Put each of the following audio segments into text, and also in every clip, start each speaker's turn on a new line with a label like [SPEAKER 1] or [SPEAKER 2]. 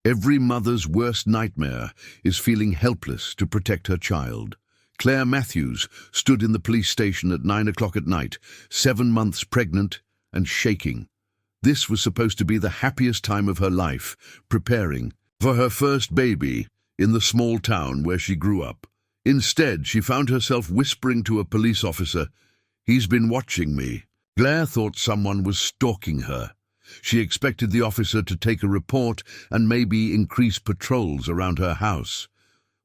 [SPEAKER 1] Every mother's worst nightmare is feeling helpless to protect her child. Claire Matthews stood in the police station at 9 o'clock at night, 7 months pregnant and shaking. This was supposed to be the happiest time of her life, preparing for her first baby in the small town where she grew up. Instead, she found herself whispering to a police officer, "He's been watching me." Claire thought someone was stalking her. She expected the officer to take a report and maybe increase patrols around her house.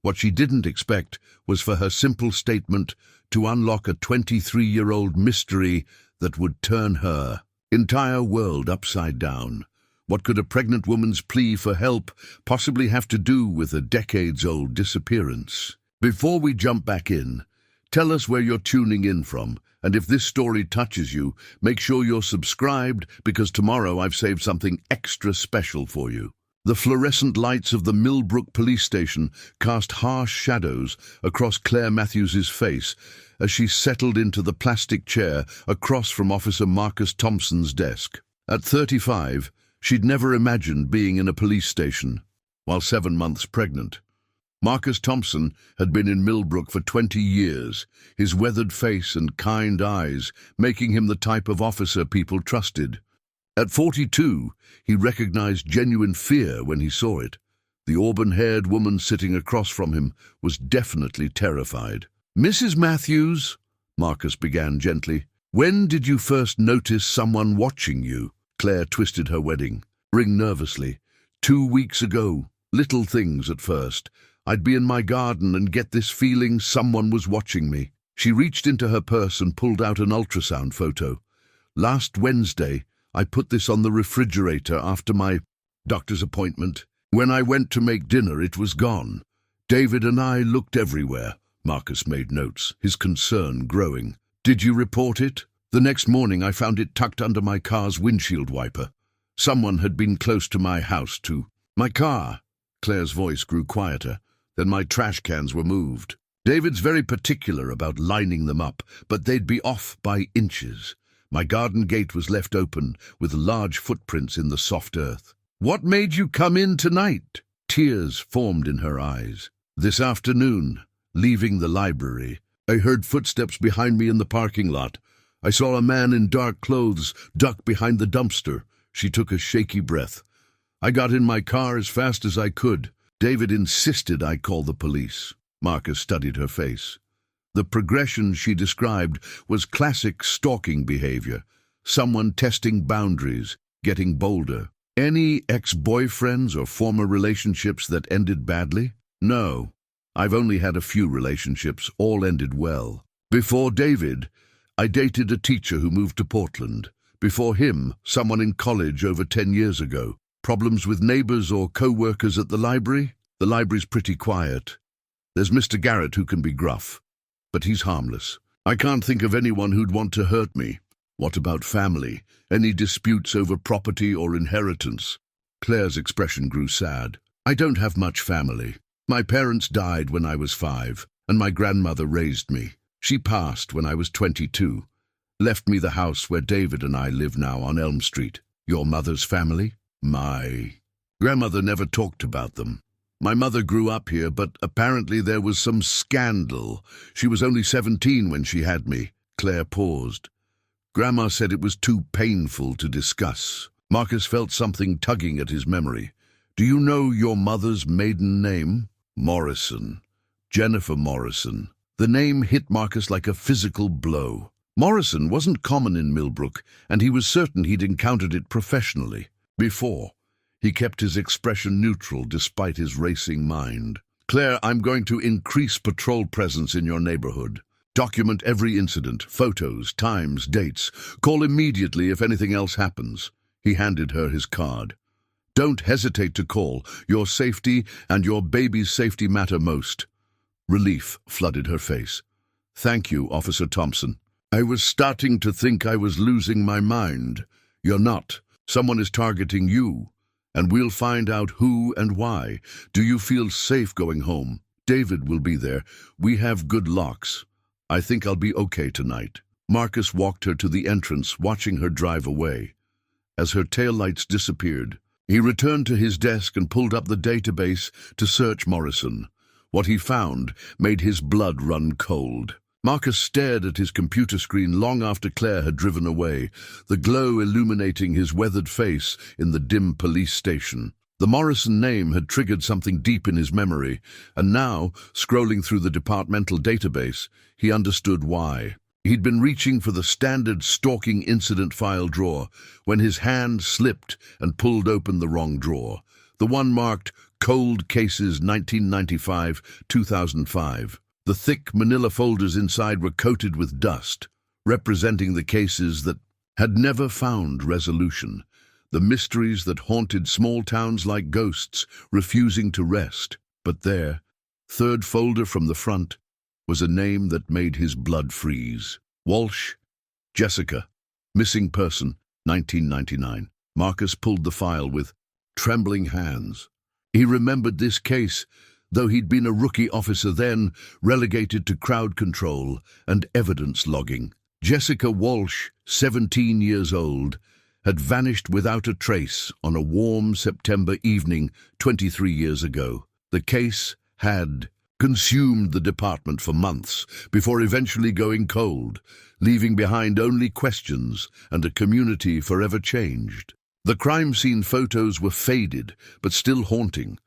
[SPEAKER 1] What she didn't expect was for her simple statement to unlock a 23-year-old mystery that would turn her entire world upside down. What could a pregnant woman's plea for help possibly have to do with a decades-old disappearance? Before we jump back in, tell us where you're tuning in from, and if this story touches you, make sure you're subscribed, because tomorrow I've saved something extra special for you. The fluorescent lights of the Millbrook police station cast harsh shadows across Claire Matthews's face as she settled into the plastic chair across from Officer Marcus Thompson's desk. At 35, she'd never imagined being in a police station while 7 months pregnant. Marcus Thompson had been in Millbrook for 20 years, his weathered face and kind eyes making him the type of officer people trusted. At 42, he recognized genuine fear when he saw it. The auburn-haired woman sitting across from him was definitely terrified. "Mrs. Matthews," Marcus began gently, "when did you first notice someone watching you?" Claire twisted her wedding ring nervously. "2 weeks ago. Little things at first. I'd be in my garden and get this feeling someone was watching me." She reached into her purse and pulled out an ultrasound photo. "Last Wednesday, I put this on the refrigerator after my doctor's appointment. When I went to make dinner, it was gone. David and I looked everywhere." Marcus made notes, his concern growing. "Did you report it?" "The next morning I found it tucked under my car's windshield wiper. Someone had been close to my house too." "My car." Claire's voice grew quieter. "Then my trash cans were moved. David's very particular about lining them up, but they'd be off by inches. My garden gate was left open, with large footprints in the soft earth." "What made you come in tonight?" Tears formed in her eyes. "This afternoon, leaving the library, I heard footsteps behind me in the parking lot. I saw a man in dark clothes duck behind the dumpster." She took a shaky breath. "I got in my car as fast as I could. David insisted I call the police." Marcus studied her face. The progression she described was classic stalking behavior, someone testing boundaries, getting bolder. "Any ex-boyfriends or former relationships that ended badly?" "No. I've only had a few relationships, all ended well. Before David, I dated a teacher who moved to Portland. Before him, someone in college over 10 years ago. Problems with neighbors or co-workers at the library? The library's pretty quiet. There's Mr. Garrett who can be gruff, but he's harmless. I can't think of anyone who'd want to hurt me." "What about family? Any disputes over property or inheritance?" Claire's expression grew sad. "I don't have much family. My parents died when I was 5, and my grandmother raised me. She passed when I was 22. Left me the house where David and I live now on Elm Street." "Your mother's family?" "My grandmother never talked about them. My mother grew up here, but apparently there was some scandal. She was only 17 when she had me." Claire paused. "Grandma said it was too painful to discuss." Marcus felt something tugging at his memory. "Do you know your mother's maiden name?" "Morrison. Jennifer Morrison." The name hit Marcus like a physical blow. Morrison wasn't common in Millbrook, and he was certain he'd encountered it professionally before. He kept his expression neutral despite his racing mind. "Claire, I'm going to increase patrol presence in your neighborhood. Document every incident, photos, times, dates. Call immediately if anything else happens." He handed her his card. "Don't hesitate to call. Your safety and your baby's safety matter most." Relief flooded her face. "Thank you, Officer Thompson. I was starting to think I was losing my mind. You're not. Someone is targeting you, and we'll find out who and why. Do you feel safe going home? David will be there. We have good locks. I think I'll be okay tonight." Marcus walked her to the entrance, watching her drive away. As her taillights disappeared, He returned to his desk and pulled up the database to search Morrison. What he found made his blood run cold. Marcus stared at his computer screen long after Claire had driven away, the glow illuminating his weathered face in the dim police station. The Morrison name had triggered something deep in his memory, and now, scrolling through the departmental database, he understood why. He'd been reaching for the standard stalking incident file drawer when his hand slipped and pulled open the wrong drawer, the one marked Cold Cases 1995-2005. The thick manila folders inside were coated with dust, representing the cases that had never found resolution, the mysteries that haunted small towns like ghosts, refusing to rest. But there, third folder from the front, was a name that made his blood freeze. Walsh, Jessica, missing person, 1999. Marcus pulled the file with trembling hands. He remembered this case, though he'd been a rookie officer then, relegated to crowd control and evidence logging. Jessica Walsh, 17 years old, had vanished without a trace on a warm September evening 23 years ago. The case had consumed the department for months before eventually going cold, leaving behind only questions and a community forever changed. The crime scene photos were faded but still haunting.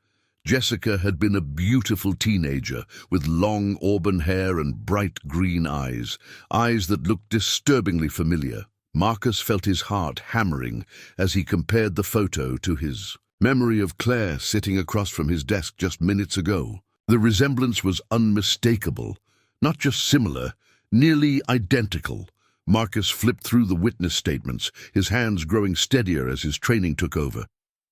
[SPEAKER 1] Jessica had been a beautiful teenager with long auburn hair and bright green eyes that looked disturbingly familiar. Marcus felt his heart hammering as he compared the photo to his memory of Claire sitting across from his desk just minutes ago. The resemblance was unmistakable, not just similar, nearly identical. Marcus flipped through the witness statements, his hands growing steadier as his training took over.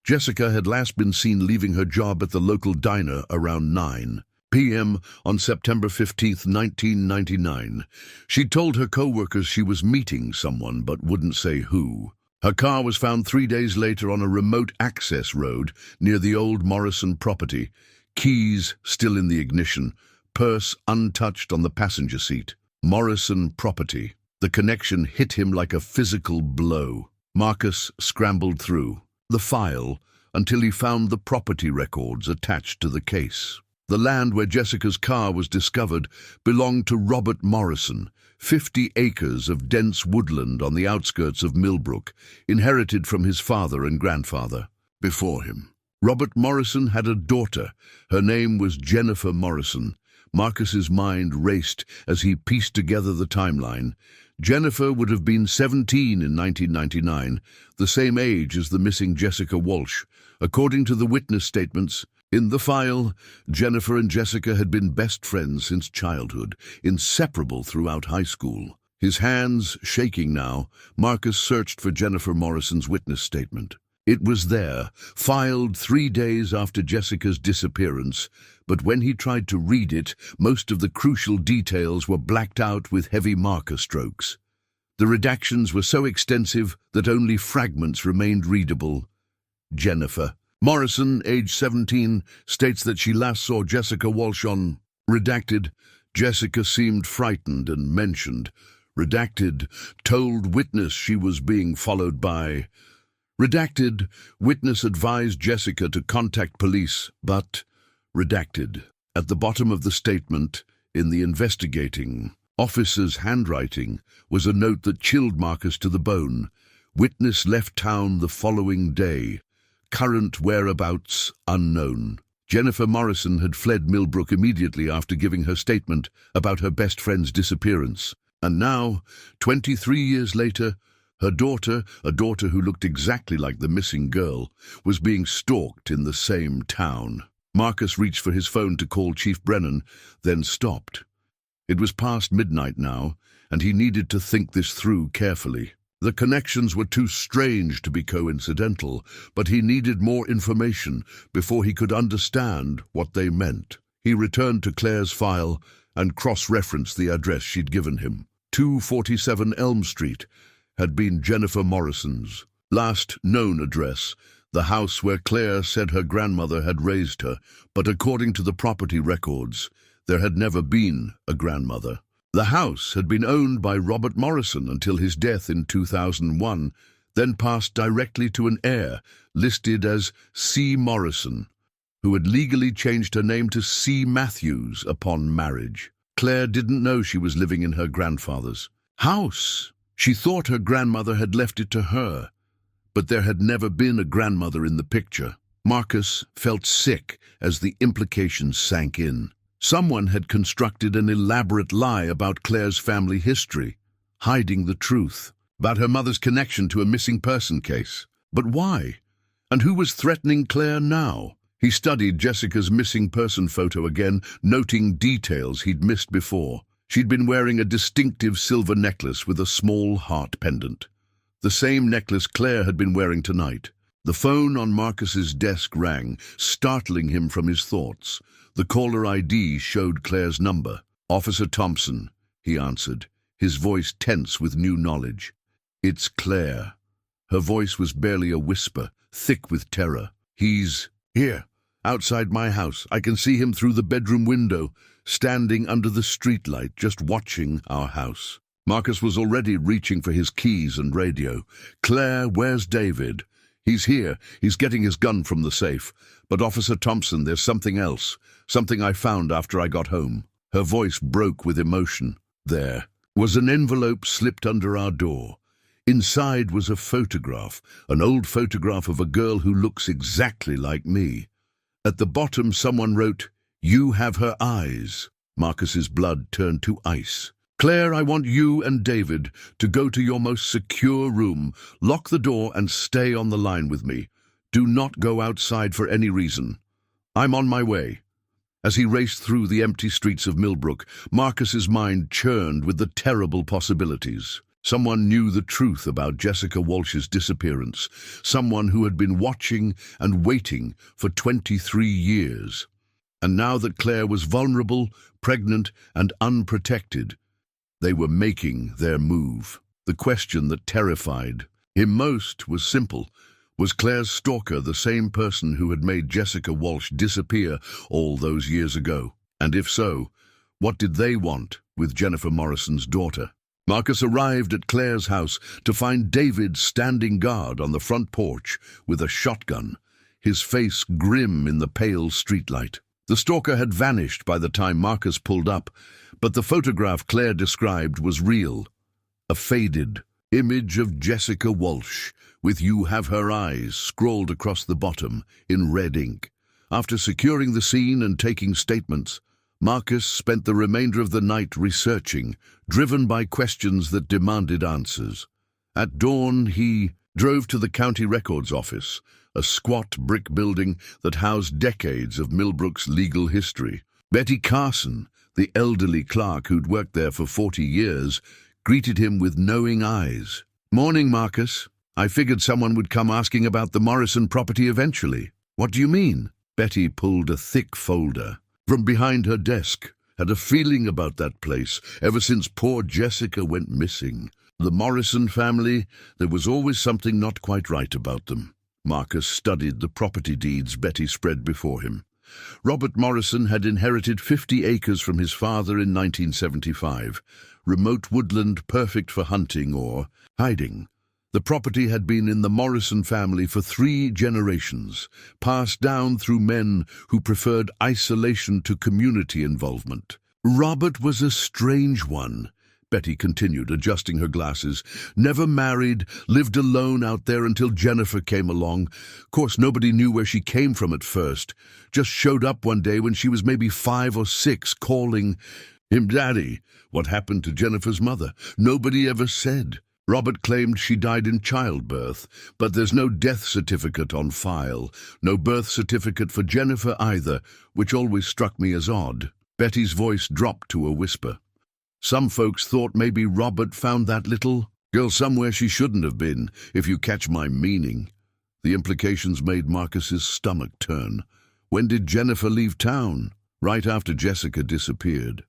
[SPEAKER 1] Jessica had last been seen leaving her job at the local diner around 9 p.m. on September 15, 1999. She'd told her co-workers she was meeting someone but wouldn't say who. Her car was found 3 days later on a remote access road near the old Morrison property, keys still in the ignition, purse untouched on the passenger seat. Morrison property. The connection hit him like a physical blow. Marcus scrambled through the file until he found the property records attached to the case. The land where Jessica's car was discovered belonged to Robert Morrison, 50 acres of dense woodland on the outskirts of Millbrook, inherited from his father and grandfather. Before him, Robert Morrison had a daughter. Her name was Jennifer Morrison. Marcus's mind raced as he pieced together the timeline. Jennifer would have been 17 in 1999, the same age as the missing Jessica Walsh. According to the witness statements in the file, Jennifer and Jessica had been best friends since childhood, inseparable throughout high school. His hands shaking now, Marcus searched for Jennifer Morrison's witness statement. It was there, filed 3 days after Jessica's disappearance, but when he tried to read it, most of the crucial details were blacked out with heavy marker strokes. The redactions were so extensive that only fragments remained readable. Jennifer Morrison, age 17, states that she last saw Jessica Walsh on redacted. Jessica seemed frightened and mentioned redacted, told witness she was being followed by redacted, witness advised Jessica to contact police, but redacted. At the bottom of the statement, in the investigating officer's handwriting, was a note that chilled Marcus to the bone. Witness left town the following day. Current whereabouts unknown. Jennifer Morrison had fled Millbrook immediately after giving her statement about her best friend's disappearance. And now, 23 years later, her daughter, a daughter who looked exactly like the missing girl, was being stalked in the same town. Marcus reached for his phone to call Chief Brennan, then stopped. It was past midnight now, and he needed to think this through carefully. The connections were too strange to be coincidental, but he needed more information before he could understand what they meant. He returned to Claire's file and cross-referenced the address she'd given him. 247 Elm Street had been Jennifer Morrison's last known address, the house where Claire said her grandmother had raised her, but according to the property records, there had never been a grandmother. The house had been owned by Robert Morrison until his death in 2001. then passed directly to an heir listed as C. Morrison, who had legally changed her name to C. Matthews upon marriage. Claire didn't know she was living in her grandfather's house. She thought her grandmother had left it to her, but there had never been a grandmother in the picture. Marcus felt sick as the implications sank in. Someone had constructed an elaborate lie about Claire's family history, hiding the truth about her mother's connection to a missing person case. But why? And who was threatening Claire now? He studied Jessica's missing person photo again, noting details he'd missed before. She'd been wearing a distinctive silver necklace with a small heart pendant, the same necklace Claire had been wearing tonight. The phone on Marcus's desk rang, startling him from his thoughts. The caller ID showed Claire's number. "Officer Thompson," he answered, his voice tense with new knowledge. "It's Claire." Her voice was barely a whisper, thick with terror. "He's here, outside my house. I can see him through the bedroom window, standing under the streetlight, just watching our house." Marcus was already reaching for his keys and radio. "Claire, where's David?" "He's here. He's getting his gun from the safe. But Officer Thompson, there's something else. Something I found after I got home." Her voice broke with emotion. "There was an envelope slipped under our door. Inside was a photograph, an old photograph of a girl who looks exactly like me. At the bottom someone wrote, 'You have her eyes.'" Marcus's blood turned to ice. "Claire, I want you and David to go to your most secure room, lock the door and stay on the line with me. Do not go outside for any reason. I'm on my way." As he raced through the empty streets of Millbrook, Marcus's mind churned with the terrible possibilities. Someone knew the truth about Jessica Walsh's disappearance, someone who had been watching and waiting for 23 years. And now that Claire was vulnerable, pregnant, and unprotected, they were making their move. The question that terrified him most was simple. Was Claire's stalker the same person who had made Jessica Walsh disappear all those years ago? And if so, what did they want with Jennifer Morrison's daughter? Marcus arrived at Claire's house to find David standing guard on the front porch with a shotgun, his face grim in the pale streetlight. The stalker had vanished by the time Marcus pulled up, but the photograph Claire described was real. A faded image of Jessica Walsh, with "You have her eyes" scrawled across the bottom in red ink. After securing the scene and taking statements, Marcus spent the remainder of the night researching, driven by questions that demanded answers. At dawn, he drove to the county records office, a squat brick building that housed decades of Millbrook's legal history. Betty Carson, the elderly clerk who'd worked there for 40 years, greeted him with knowing eyes. "Morning, Marcus. I figured someone would come asking about the Morrison property eventually." "What do you mean?" Betty pulled a thick folder from behind her desk. "Had a feeling about that place ever since poor Jessica went missing. The Morrison family, there was always something not quite right about them." Marcus studied the property deeds Betty spread before him. Robert Morrison had inherited 50 acres from his father in 1975, remote woodland perfect for hunting or hiding. The property had been in the Morrison family for 3 generations, passed down through men who preferred isolation to community involvement. "Robert was a strange one," Betty continued, adjusting her glasses. "Never married, lived alone out there until Jennifer came along. Of course, nobody knew where she came from at first. Just showed up one day when she was maybe 5 or 6, calling him Daddy. What happened to Jennifer's mother? Nobody ever said. Robert claimed she died in childbirth, but there's no death certificate on file. No birth certificate for Jennifer either, which always struck me as odd." Betty's voice dropped to a whisper. "Some folks thought maybe Robert found that little girl somewhere she shouldn't have been, if you catch my meaning." The implications made Marcus's stomach turn. When did Jennifer leave town? Right after Jessica disappeared.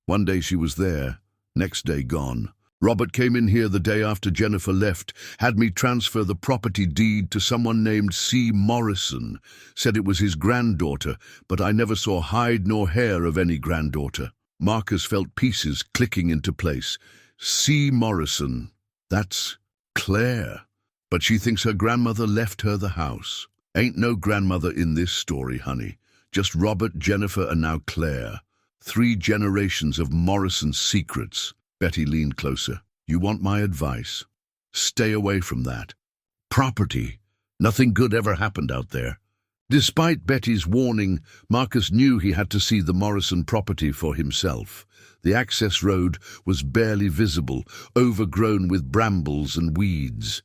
[SPEAKER 1] One day she was there, next day gone. Robert came in here the day after Jennifer left, had me transfer the property deed to someone named C. Morrison, said it was his granddaughter, but I never saw hide nor hair of any granddaughter. Marcus felt pieces clicking into place. C. Morrison. That's Claire. But she thinks her grandmother left her the house. Ain't no grandmother in this story, honey. Just Robert, Jennifer, and now Claire. 3 generations of Morrison's secrets. Betty leaned closer. You want my advice? Stay away from that. Property. Nothing good ever happened out there. Despite Betty's warning, Marcus knew he had to see the Morrison property for himself. The access road was barely visible, overgrown with brambles and weeds.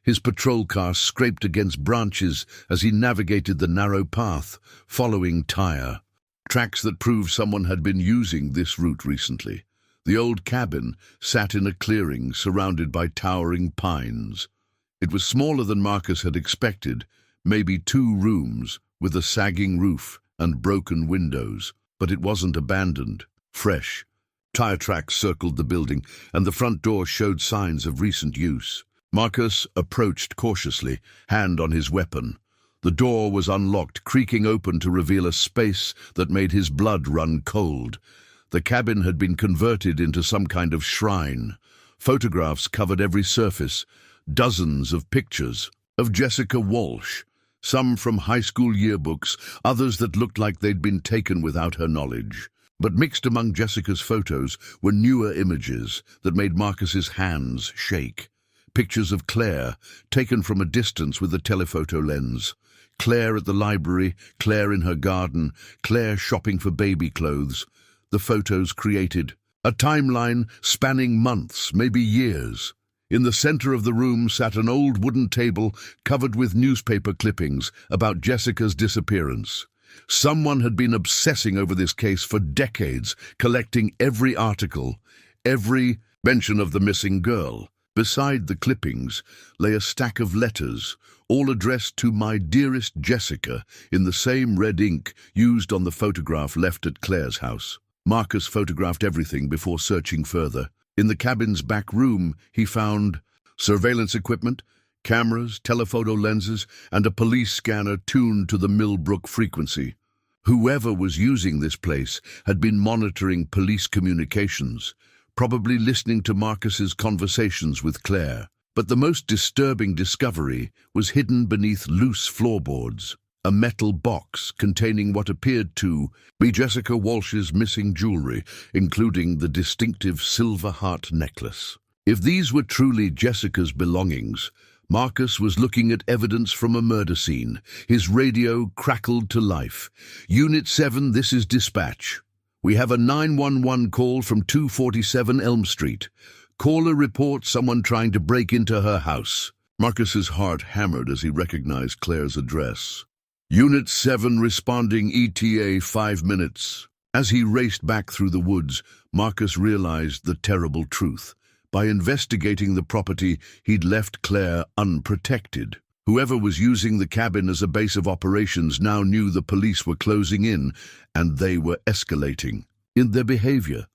[SPEAKER 1] His patrol car scraped against branches as he navigated the narrow path, following tracks that proved someone had been using this route recently. The old cabin sat in a clearing surrounded by towering pines. It was smaller than Marcus had expected, maybe 2 rooms with a sagging roof and broken windows, but it wasn't abandoned. Fresh. Tire tracks circled the building, and the front door showed signs of recent use. Marcus approached cautiously, hand on his weapon. The door was unlocked, creaking open to reveal a space that made his blood run cold. The cabin had been converted into some kind of shrine. Photographs covered every surface, dozens of pictures of Jessica Walsh, some from high school yearbooks, others that looked like they'd been taken without her knowledge. But mixed among Jessica's photos were newer images that made Marcus's hands shake. Pictures of Claire, taken from a distance with a telephoto lens. Claire at the library, Claire in her garden, Claire shopping for baby clothes. The photos created a timeline spanning months, maybe years. In the center of the room sat an old wooden table covered with newspaper clippings about Jessica's disappearance. Someone had been obsessing over this case for decades, collecting every article, every mention of the missing girl. Beside the clippings lay a stack of letters, all addressed to "My dearest Jessica," in the same red ink used on the photograph left at Claire's house. Marcus photographed everything before searching further. In the cabin's back room, he found surveillance equipment, cameras, telephoto lenses, and a police scanner tuned to the Millbrook frequency. Whoever was using this place had been monitoring police communications, probably listening to Marcus's conversations with Claire. But the most disturbing discovery was hidden beneath loose floorboards. A metal box containing what appeared to be Jessica Walsh's missing jewelry, including the distinctive silver heart necklace. If these were truly Jessica's belongings, Marcus was looking at evidence from a murder scene. His radio crackled to life. "Unit 7, this is dispatch. We have a 911 call from 247 Elm Street. Caller reports someone trying to break into her house." Marcus's heart hammered as he recognized Claire's address. "Unit 7 responding, ETA 5 minutes. As he raced back through the woods, Marcus realized the terrible truth. By investigating the property, he'd left Claire unprotected. Whoever was using the cabin as a base of operations now knew the police were closing in, and they were escalating in their behavior.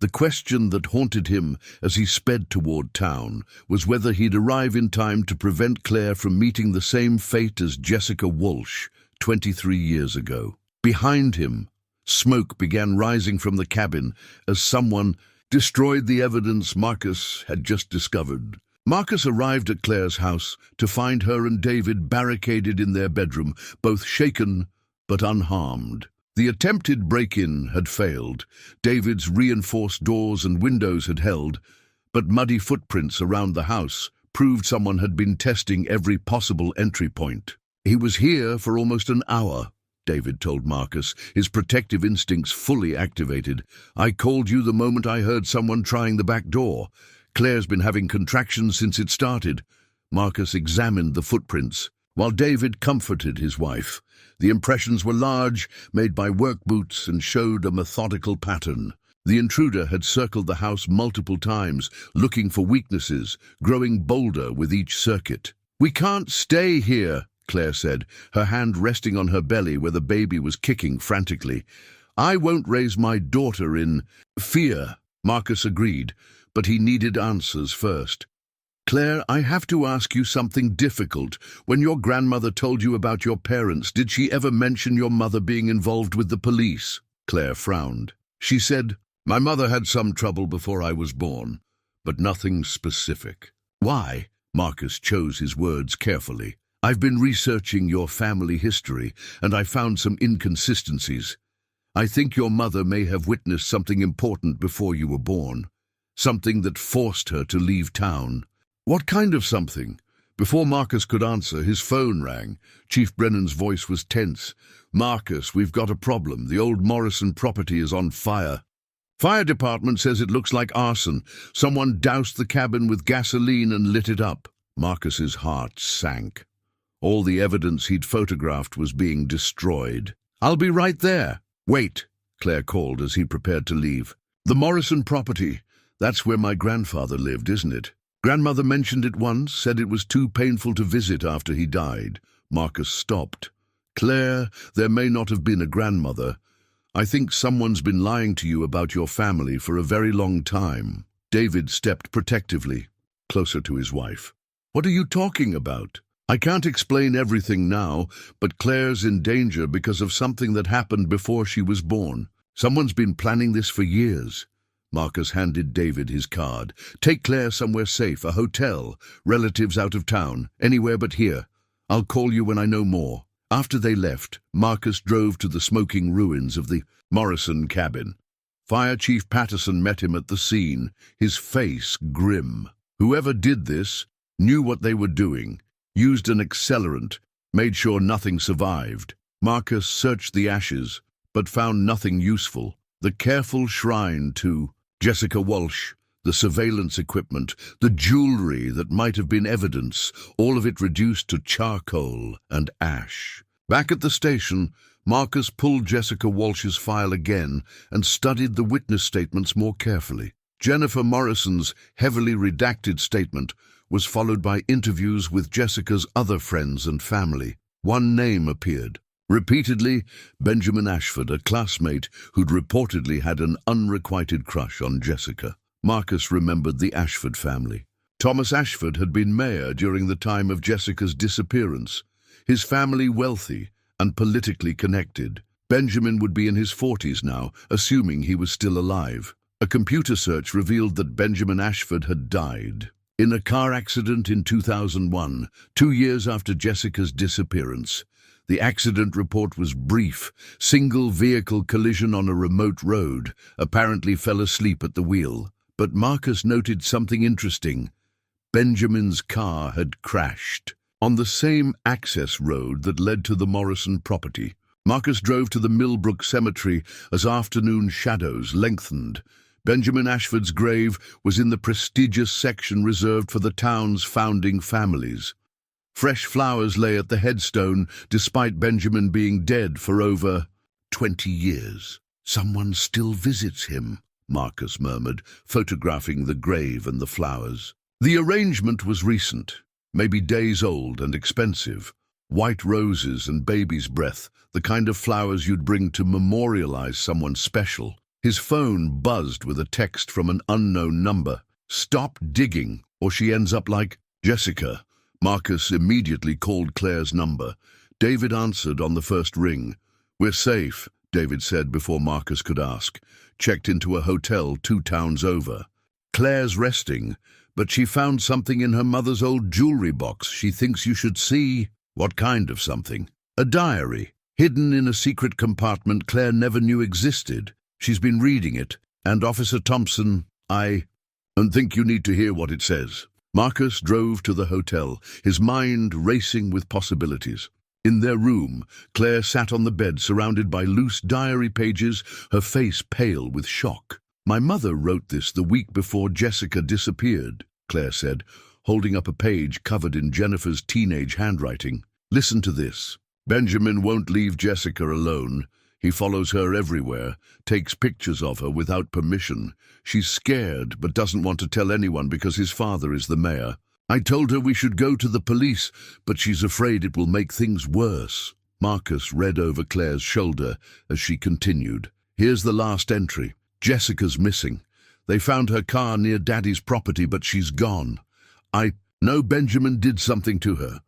[SPEAKER 1] The question that haunted him as he sped toward town was whether he'd arrive in time to prevent Claire from meeting the same fate as Jessica Walsh 23 years ago. Behind him, smoke began rising from the cabin as someone destroyed the evidence Marcus had just discovered. Marcus arrived at Claire's house to find her and David barricaded in their bedroom, both shaken but unharmed. The attempted break-in had failed. David's reinforced doors and windows had held, but muddy footprints around the house proved someone had been testing every possible entry point. "He was here for almost an hour," David told Marcus, his protective instincts fully activated. "I called you the moment I heard someone trying the back door. Claire's been having contractions since it started." Marcus examined the footprints, while David comforted his wife. The impressions were large, made by work boots, and showed a methodical pattern. The intruder had circled the house multiple times, looking for weaknesses, growing bolder with each circuit. "We can't stay here," Claire said, her hand resting on her belly where the baby was kicking frantically. "I won't raise my daughter in fear," Marcus agreed, but he needed answers first. "Claire, I have to ask you something difficult. When your grandmother told you about your parents, did she ever mention your mother being involved with the police?" Claire frowned. She said, "My mother had some trouble before I was born, but nothing specific." "Why?" Marcus chose his words carefully. "I've been researching your family history, and I found some inconsistencies. I think your mother may have witnessed something important before you were born. Something that forced her to leave town." "What kind of something?" Before Marcus could answer, his phone rang. Chief Brennan's voice was tense. "Marcus, we've got a problem. The old Morrison property is on fire. Fire department says it looks like arson. Someone doused the cabin with gasoline and lit it up." Marcus's heart sank. All the evidence he'd photographed was being destroyed. "I'll be right there." "Wait," Claire called as he prepared to leave. "The Morrison property. That's where my grandfather lived, isn't it? Grandmother mentioned it once, said it was too painful to visit after he died." Marcus stopped. "Claire, there may not have been a grandmother. I think someone's been lying to you about your family for a very long time." David stepped protectively, closer to his wife. "What are you talking about?" "I can't explain everything now, but Claire's in danger because of something that happened before she was born. Someone's been planning this for years." Marcus handed David his card. "Take Claire somewhere safe, a hotel, relatives out of town, anywhere but here. I'll call you when I know more." After they left, Marcus drove to the smoking ruins of the Morrison cabin. Fire Chief Patterson met him at the scene, his face grim. Whoever did this knew what they were doing, used an accelerant, made sure nothing survived. Marcus searched the ashes, but found nothing useful. The careful shrine to Jessica Walsh, the surveillance equipment, the jewelry that might have been evidence, all of it reduced to charcoal and ash. Back at the station, Marcus pulled Jessica Walsh's file again and studied the witness statements more carefully. Jennifer Morrison's heavily redacted statement was followed by interviews with Jessica's other friends and family. One name appeared. Repeatedly, Benjamin Ashford, a classmate who'd reportedly had an unrequited crush on Jessica. Marcus remembered the Ashford family. Thomas Ashford had been mayor during the time of Jessica's disappearance. His family wealthy and politically connected. Benjamin would be in his 40s now, assuming he was still alive. A computer search revealed that Benjamin Ashford had died in a car accident in 2001, 2 years after Jessica's disappearance. The accident report was brief. Single vehicle collision on a remote road. Apparently fell asleep at the wheel. But Marcus noted something interesting. Benjamin's car had crashed on the same access road that led to the Morrison property. Marcus drove to the Millbrook Cemetery as afternoon shadows lengthened. Benjamin Ashford's grave was in the prestigious section reserved for the town's founding families. Fresh flowers lay at the headstone, despite Benjamin being dead for over 20 years. "Someone still visits him," Marcus murmured, photographing the grave and the flowers. The arrangement was recent, maybe days old and expensive. White roses and baby's breath, the kind of flowers you'd bring to memorialize someone special. His phone buzzed with a text from an unknown number. "Stop digging, or she ends up like Jessica." Marcus immediately called Claire's number. David answered on the first ring. "We're safe," David said before Marcus could ask. "Checked into a hotel 2 towns over. Claire's resting, but she found something in her mother's old jewelry box she thinks you should see." "What kind of something?" "A diary, hidden in a secret compartment Claire never knew existed. She's been reading it, and Officer Thompson, I don't think you need to hear what it says." Marcus drove to the hotel, his mind racing with possibilities. In their room, Claire sat on the bed surrounded by loose diary pages, her face pale with shock. "My mother wrote this the week before Jessica disappeared," Claire said, holding up a page covered in Jennifer's teenage handwriting. "Listen to this. Benjamin won't leave Jessica alone. He follows her everywhere, takes pictures of her without permission. She's scared but doesn't want to tell anyone because his father is the mayor. I told her we should go to the police, but she's afraid it will make things worse." Marcus read over Claire's shoulder as she continued. "Here's the last entry. Jessica's missing. They found her car near Daddy's property, but she's gone. I know Benjamin did something to her.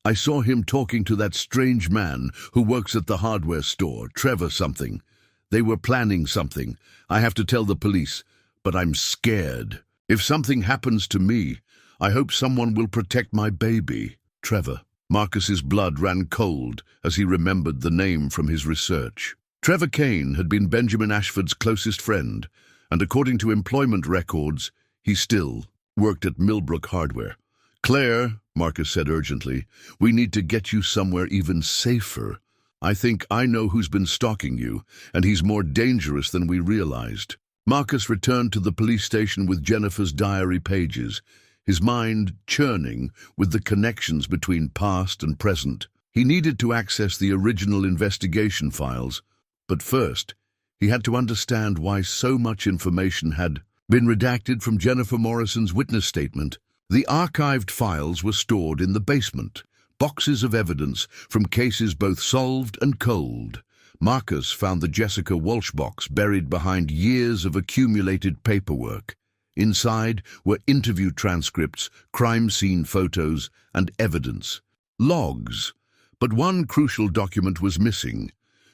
[SPEAKER 1] I saw him talking to that strange man who works at the hardware store, Trevor something. They were planning something. I have to tell the police, but I'm scared. If something happens to me, I hope someone will protect my baby. Trevor. Marcus's blood ran cold as he remembered the name from his research. Trevor Kane had been Benjamin Ashford's closest friend, and according to employment records, he still worked at Millbrook Hardware. Claire, Marcus said urgently, we need to get you somewhere even safer. I think I know who's been stalking you, and he's more dangerous than we realized. Marcus returned to the police station with Jennifer's diary pages, his mind churning with the connections between past and present. He needed to access the original investigation files, but first, he had to understand why so much information had been redacted from Jennifer Morrison's witness statement. The archived files were stored in the basement, boxes of evidence from cases both solved and cold. Marcus found the Jessica Walsh box buried behind years of accumulated paperwork. Inside were interview transcripts, crime scene photos, and evidence. Logs. But one crucial document was missing.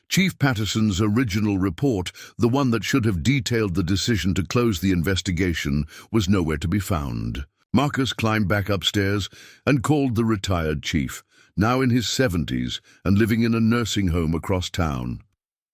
[SPEAKER 1] Chief Patterson's original report, the one that should have detailed the decision to close the investigation, was nowhere to be found. Marcus climbed back upstairs and called the retired chief, now in his 70s and living in a nursing home across town.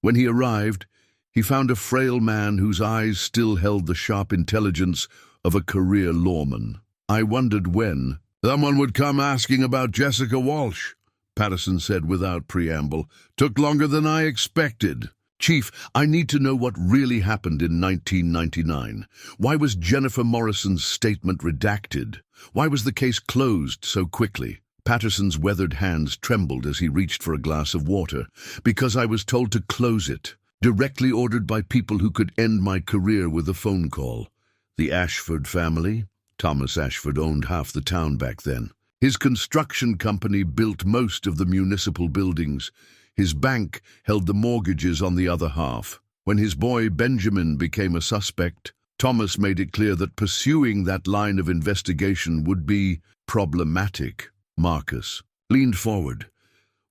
[SPEAKER 1] When he arrived, he found a frail man whose eyes still held the sharp intelligence of a career lawman. I wondered when someone would come asking about Jessica Walsh, Patterson said without preamble. Took longer than I expected. Chief, I need to know what really happened in 1999. Why was Jennifer Morrison's statement redacted? Why was the case closed so quickly? Patterson's weathered hands trembled as he reached for a glass of water. Because I was told to close it. Directly ordered by people who could end my career with a phone call. The Ashford family? Thomas Ashford owned half the town back then. His construction company built most of the municipal buildings. His bank held the mortgages on the other half. When his boy Benjamin became a suspect, Thomas made it clear that pursuing that line of investigation would be problematic. Marcus leaned forward.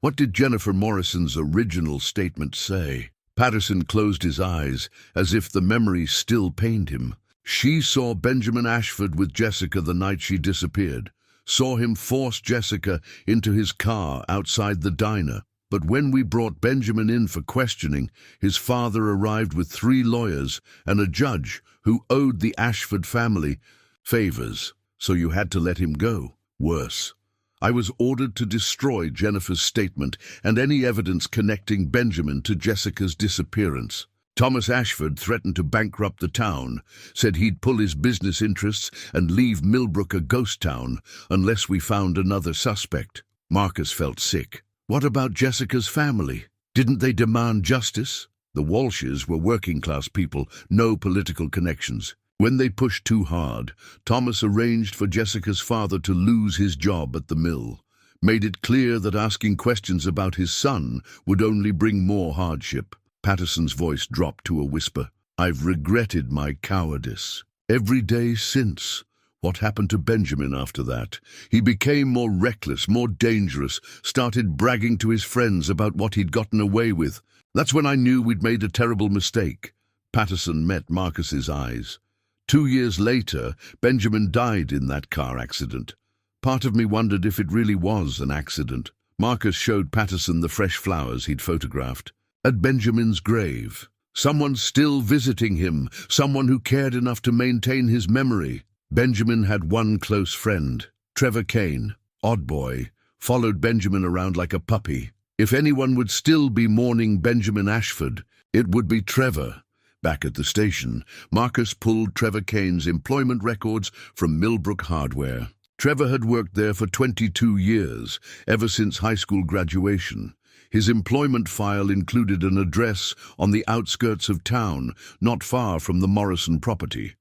[SPEAKER 1] What did Jennifer Morrison's original statement say? Patterson closed his eyes, as if the memory still pained him. She saw Benjamin Ashford with Jessica the night she disappeared, saw him force Jessica into his car outside the diner. But when we brought Benjamin in for questioning, his father arrived with 3 lawyers and a judge who owed the Ashford family favors, so you had to let him go. Worse. I was ordered to destroy Jennifer's statement and any evidence connecting Benjamin to Jessica's disappearance. Thomas Ashford threatened to bankrupt the town, said he'd pull his business interests and leave Millbrook a ghost town unless we found another suspect. Marcus felt sick. What about Jessica's family? Didn't they demand justice? The Walshes were working-class people, no political connections. When they pushed too hard, Thomas arranged for Jessica's father to lose his job at the mill, made it clear that asking questions about his son would only bring more hardship. Patterson's voice dropped to a whisper. I've regretted my cowardice every day since. What happened to Benjamin after that? He became more reckless, more dangerous, started bragging to his friends about what he'd gotten away with. That's when I knew we'd made a terrible mistake. Patterson met Marcus's eyes. 2 years later, Benjamin died in that car accident. Part of me wondered if it really was an accident. Marcus showed Patterson the fresh flowers he'd photographed. At Benjamin's grave. Someone still visiting him, someone who cared enough to maintain his memory. Benjamin had one close friend, Trevor Kane, odd boy, followed Benjamin around like a puppy. If anyone would still be mourning Benjamin Ashford, it would be Trevor. Back at the station, Marcus pulled Trevor Kane's employment records from Millbrook Hardware. Trevor had worked there for 22 years, ever since high school graduation. His employment file included an address on the outskirts of town, not far from the Morrison property.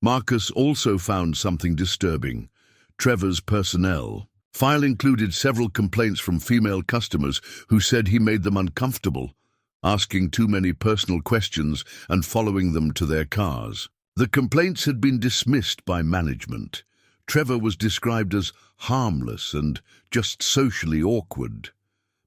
[SPEAKER 1] Marcus also found something disturbing. Trevor's personnel. File included several complaints from female customers who said he made them uncomfortable, asking too many personal questions and following them to their cars. The complaints had been dismissed by management. Trevor was described as harmless and just socially awkward.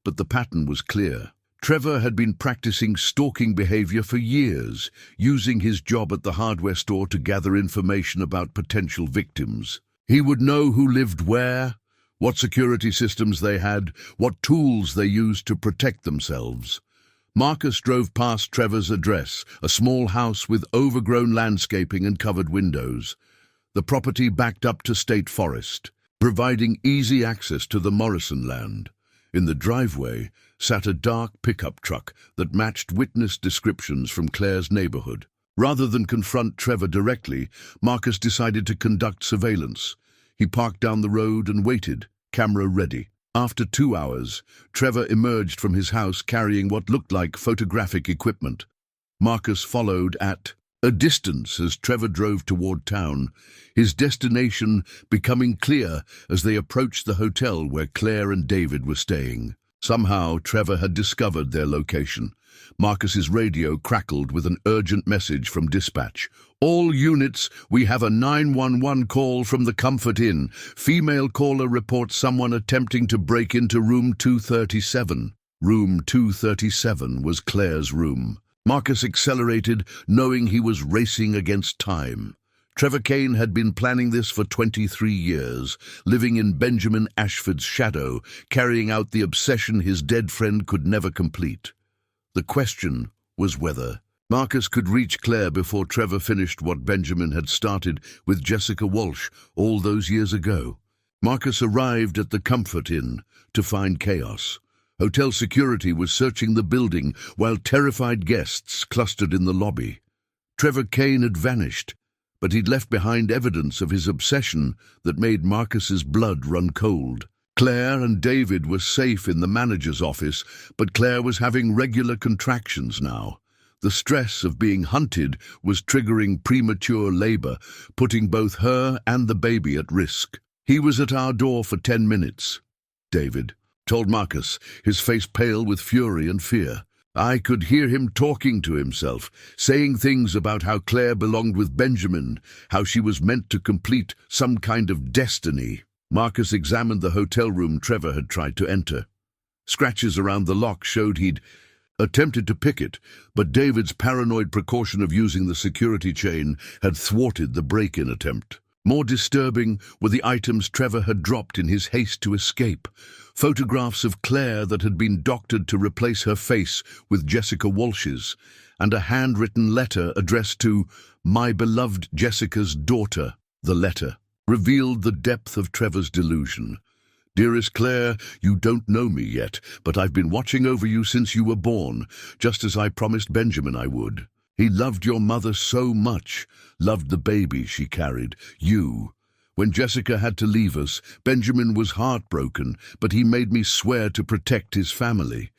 [SPEAKER 1] But the pattern was clear. Trevor had been practicing stalking behavior for years, using his job at the hardware store to gather information about potential victims. He would know who lived where, what security systems they had, what tools they used to protect themselves. Marcus drove past Trevor's address, a small house with overgrown landscaping and covered windows. The property backed up to state forest, providing easy access to the Morrison land. In the driveway sat a dark pickup truck that matched witness descriptions from Claire's neighborhood. Rather than confront Trevor directly, Marcus decided to conduct surveillance. He parked down the road and waited, camera ready. After 2 hours, Trevor emerged from his house carrying what looked like photographic equipment. Marcus followed at a distance as Trevor drove toward town, his destination becoming clear as they approached the hotel where Claire and David were staying. Somehow, Trevor had discovered their location. Marcus's radio crackled with an urgent message from dispatch. "All units, we have a 911 call from the Comfort Inn. Female caller reports someone attempting to break into room 237. Room 237 was Claire's room. Marcus accelerated, knowing he was racing against time. Trevor Kane had been planning this for 23 years, living in Benjamin Ashford's shadow, carrying out the obsession his dead friend could never complete. The question was whether Marcus could reach Claire before Trevor finished what Benjamin had started with Jessica Walsh all those years ago. Marcus arrived at the Comfort Inn to find chaos. Hotel security was searching the building while terrified guests clustered in the lobby. Trevor Kane had vanished, but he'd left behind evidence of his obsession that made Marcus's blood run cold. Claire and David were safe in the manager's office, but Claire was having regular contractions now. The stress of being hunted was triggering premature labor, putting both her and the baby at risk. "He was at our door for 10 minutes, David told Marcus, his face pale with fury and fear. "I could hear him talking to himself, saying things about how Claire belonged with Benjamin, how she was meant to complete some kind of destiny." Marcus examined the hotel room Trevor had tried to enter. Scratches around the lock showed he'd attempted to pick it, but David's paranoid precaution of using the security chain had thwarted the break-in attempt. More disturbing were the items Trevor had dropped in his haste to escape. Photographs of Claire that had been doctored to replace her face with Jessica Walsh's, and a handwritten letter addressed to "My beloved Jessica's daughter." The letter revealed the depth of Trevor's delusion. "Dearest Claire, you don't know me yet, but I've been watching over you since you were born, just as I promised Benjamin I would. He loved your mother so much, loved the baby she carried, you. When Jessica had to leave us, Benjamin was heartbroken, but he made me swear to protect his family.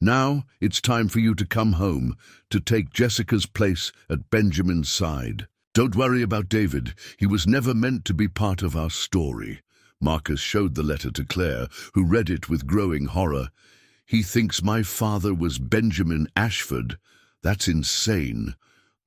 [SPEAKER 1] Now it's time for you to come home, to take Jessica's place at Benjamin's side. Don't worry about David. He was never meant to be part of our story." Marcus showed the letter to Claire, who read it with growing horror. "He thinks my father was Benjamin Ashford. That's insane.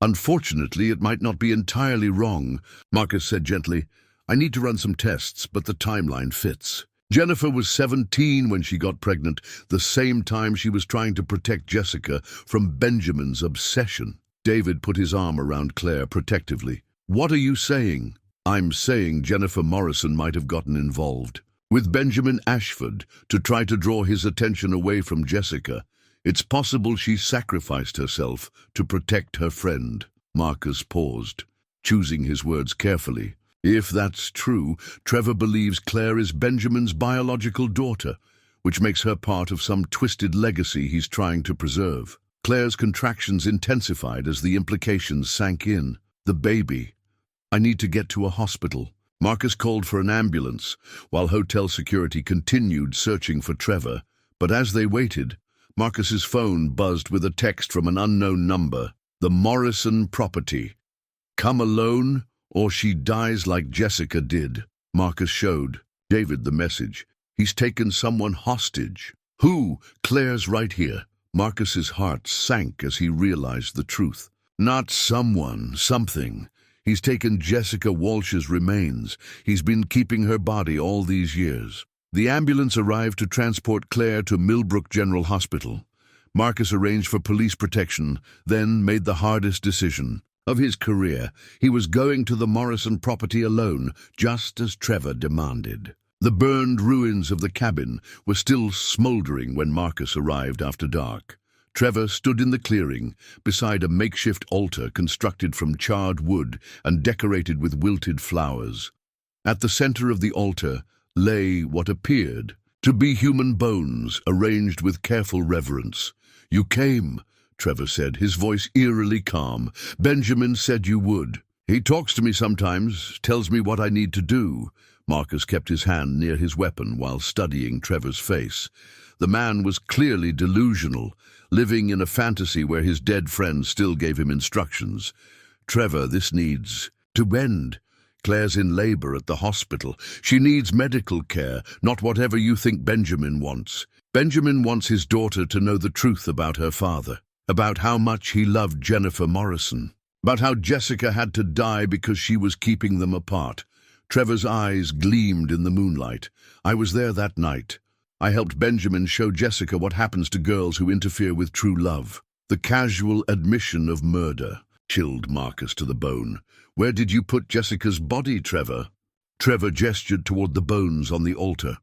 [SPEAKER 1] Unfortunately, it might not be entirely wrong," Marcus said gently. "I need to run some tests, but the timeline fits. Jennifer was 17 when she got pregnant, the same time she was trying to protect Jessica from Benjamin's obsession." David put his arm around Claire protectively. "What are you saying?" "I'm saying Jennifer Morrison might have gotten involved with Benjamin Ashford to try to draw his attention away from Jessica. It's possible she sacrificed herself to protect her friend." Marcus paused, choosing his words carefully. "If that's true, Trevor believes Claire is Benjamin's biological daughter, which makes her part of some twisted legacy he's trying to preserve." Claire's contractions intensified as the implications sank in. "The baby. I need to get to a hospital." Marcus called for an ambulance, while hotel security continued searching for Trevor. But as they waited, Marcus's phone buzzed with a text from an unknown number. "The Morrison property. Come alone, or she dies like Jessica did." Marcus showed David the message. "He's taken someone hostage." "Who?" "Claire's right here." Marcus's heart sank as he realized the truth. "Not someone, something. He's taken Jessica Walsh's remains. He's been keeping her body all these years." The ambulance arrived to transport Claire to Millbrook General Hospital. Marcus arranged for police protection, then made the hardest decision. of his career. He was going to the Morrison property alone, just as Trevor demanded. The burned ruins of the cabin were still smouldering when Marcus arrived after dark. Trevor stood in the clearing, beside a makeshift altar constructed from charred wood and decorated with wilted flowers. At the center of the altar lay what appeared to be human bones, arranged with careful reverence. "You came," Trevor said, his voice eerily calm. "Benjamin said you would. He talks to me sometimes, tells me what I need to do." Marcus kept his hand near his weapon while studying Trevor's face. The man was clearly delusional, living in a fantasy where his dead friend still gave him instructions. "Trevor, this needs to end. Claire's in labor at the hospital. She needs medical care, not whatever you think Benjamin wants. Benjamin wants his daughter to know the truth about her father, about how much he loved Jennifer Morrison, about how Jessica had to die because she was keeping them apart." Trevor's eyes gleamed in the moonlight. "I was there that night. I helped Benjamin show Jessica what happens to girls who interfere with true love." The casual admission of murder chilled Marcus to the bone. "Where did you put Jessica's body, Trevor?" Trevor gestured toward the bones on the altar.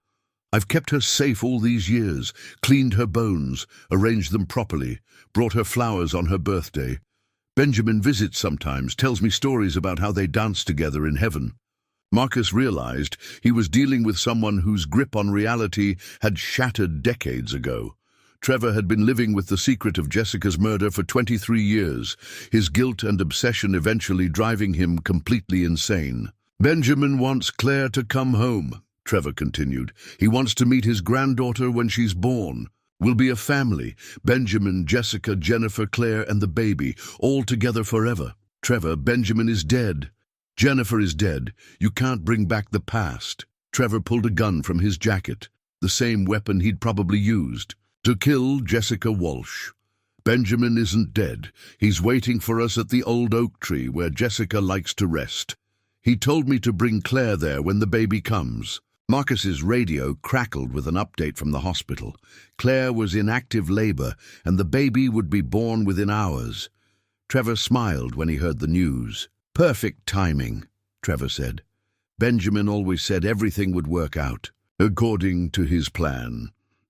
[SPEAKER 1] "I've kept her safe all these years, cleaned her bones, arranged them properly, brought her flowers on her birthday. Benjamin visits sometimes, tells me stories about how they danced together in heaven." Marcus realized he was dealing with someone whose grip on reality had shattered decades ago. Trevor had been living with the secret of Jessica's murder for 23 years, his guilt and obsession eventually driving him completely insane. "Benjamin wants Claire to come home," Trevor continued. "He wants to meet his granddaughter when she's born. We'll be a family, Benjamin, Jessica, Jennifer, Claire, and the baby, all together forever." "Trevor, Benjamin is dead. Jennifer is dead. You can't bring back the past." Trevor pulled a gun from his jacket, the same weapon he'd probably used, to kill Jessica Walsh. "Benjamin isn't dead. He's waiting for us at the old oak tree where Jessica likes to rest. He told me to bring Claire there when the baby comes." Marcus's radio crackled with an update from the hospital. Claire was in active labor, and the baby would be born within hours. Trevor smiled when he heard the news. "Perfect timing," Trevor said. "Benjamin always said everything would work out, according to his plan."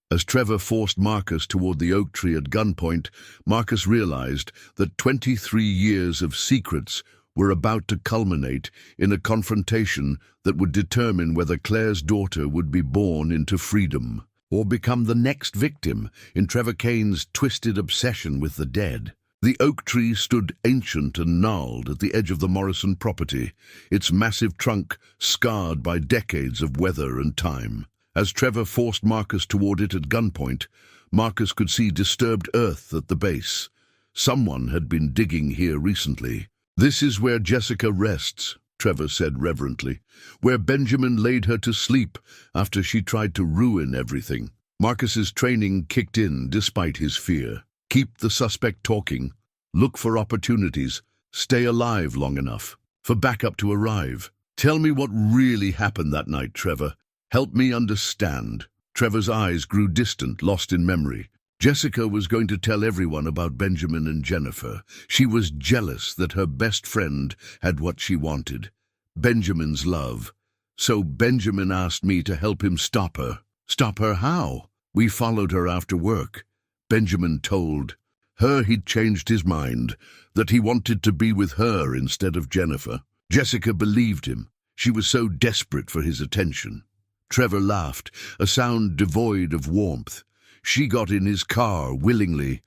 [SPEAKER 1] As Trevor forced Marcus toward the oak tree at gunpoint, Marcus realized that 23 years of secrets were about to culminate in a confrontation that would determine whether Claire's daughter would be born into freedom or become the next victim in Trevor Kane's twisted obsession with the dead. The oak tree stood ancient and gnarled at the edge of the Morrison property, its massive trunk scarred by decades of weather and time. As Trevor forced Marcus toward it at gunpoint, Marcus could see disturbed earth at the base. Someone had been digging here recently. "This is where Jessica rests," Trevor said reverently, "where Benjamin laid her to sleep after she tried to ruin everything." Marcus's training kicked in despite his fear. Keep the suspect talking, look for opportunities, stay alive long enough for backup to arrive. "Tell me what really happened that night, Trevor. Help me understand." Trevor's eyes grew distant, lost in memory. Jessica was going to tell everyone about Benjamin and Jennifer. She was jealous that her best friend had what she wanted, Benjamin's love. So Benjamin asked me to help him stop her. "Stop her how?" "We followed her after work. Benjamin told her he'd changed his mind, that he wanted to be with her instead of Jennifer. Jessica believed him. She was so desperate for his attention." Trevor laughed, a sound devoid of warmth. "She got in his car willingly,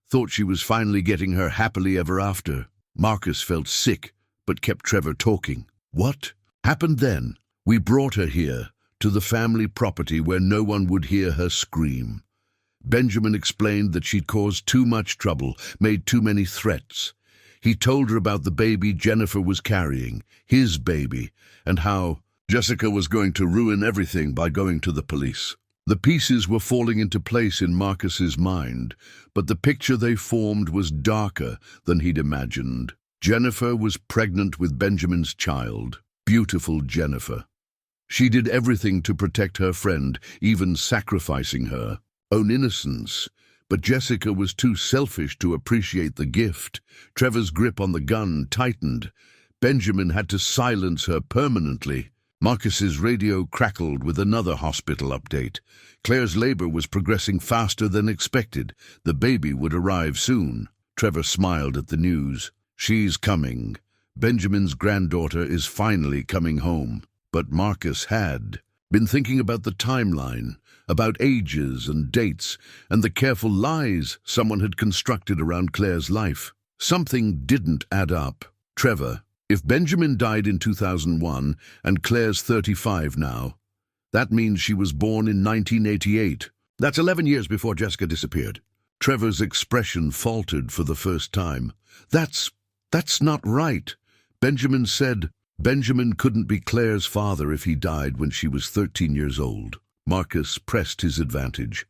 [SPEAKER 1] thought she was finally getting her happily ever after." Marcus felt sick, but kept Trevor talking. "What happened then?" "We brought her here, to the family property where no one would hear her scream. Benjamin explained that she'd caused too much trouble, made too many threats. He told her about the baby Jennifer was carrying, his baby, and how Jessica was going to ruin everything by going to the police." The pieces were falling into place in Marcus's mind, but the picture they formed was darker than he'd imagined. Jennifer was pregnant with Benjamin's child, beautiful Jennifer. She did everything to protect her friend, even sacrificing her own innocence, But Jessica was too selfish to appreciate the gift. Trevor's grip on the gun tightened. Benjamin had to silence her permanently. Marcus's radio crackled with another hospital update. Claire's labor was progressing faster than expected. The baby would arrive soon. Trevor smiled at the news. She's coming. Benjamin's granddaughter is finally coming home. But Marcus had been thinking about the timeline, about ages and dates, and the careful lies someone had constructed around Claire's life. Something didn't add up. Trevor, if Benjamin died in 2001 and Claire's 35 now, that means she was born in 1988. That's 11 years before Jessica disappeared. Trevor's expression faltered for the first time. That's not right. Benjamin said Benjamin couldn't be Claire's father if he died when she was 13 years old. Marcus pressed his advantage.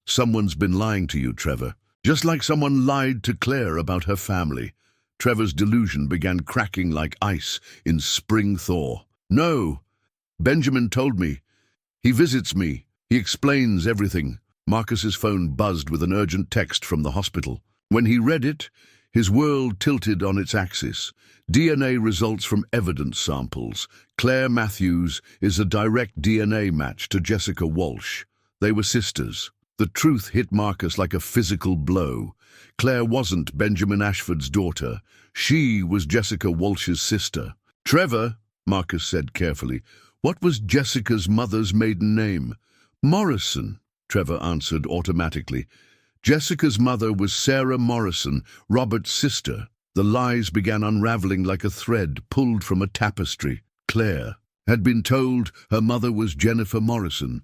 [SPEAKER 1] Someone's been lying to you, Trevor. Just like someone lied to Claire about her family. Trevor's delusion began cracking like ice in spring thaw. No, Benjamin told me. He visits me. He explains everything. Marcus's phone buzzed with an urgent text from the hospital. When he read it, his world tilted on its axis. DNA results from evidence samples. Claire Matthews is a direct DNA match to Jessica Walsh. They were sisters. The truth hit Marcus like a physical blow. Claire wasn't Benjamin Ashford's daughter. She was Jessica Walsh's sister. Trevor, Marcus said carefully, what was Jessica's mother's maiden name? Morrison, Trevor answered automatically. Jessica's mother was Sarah Morrison, Robert's sister. The lies began unraveling like a thread pulled from a tapestry. Claire had been told her mother was Jennifer Morrison,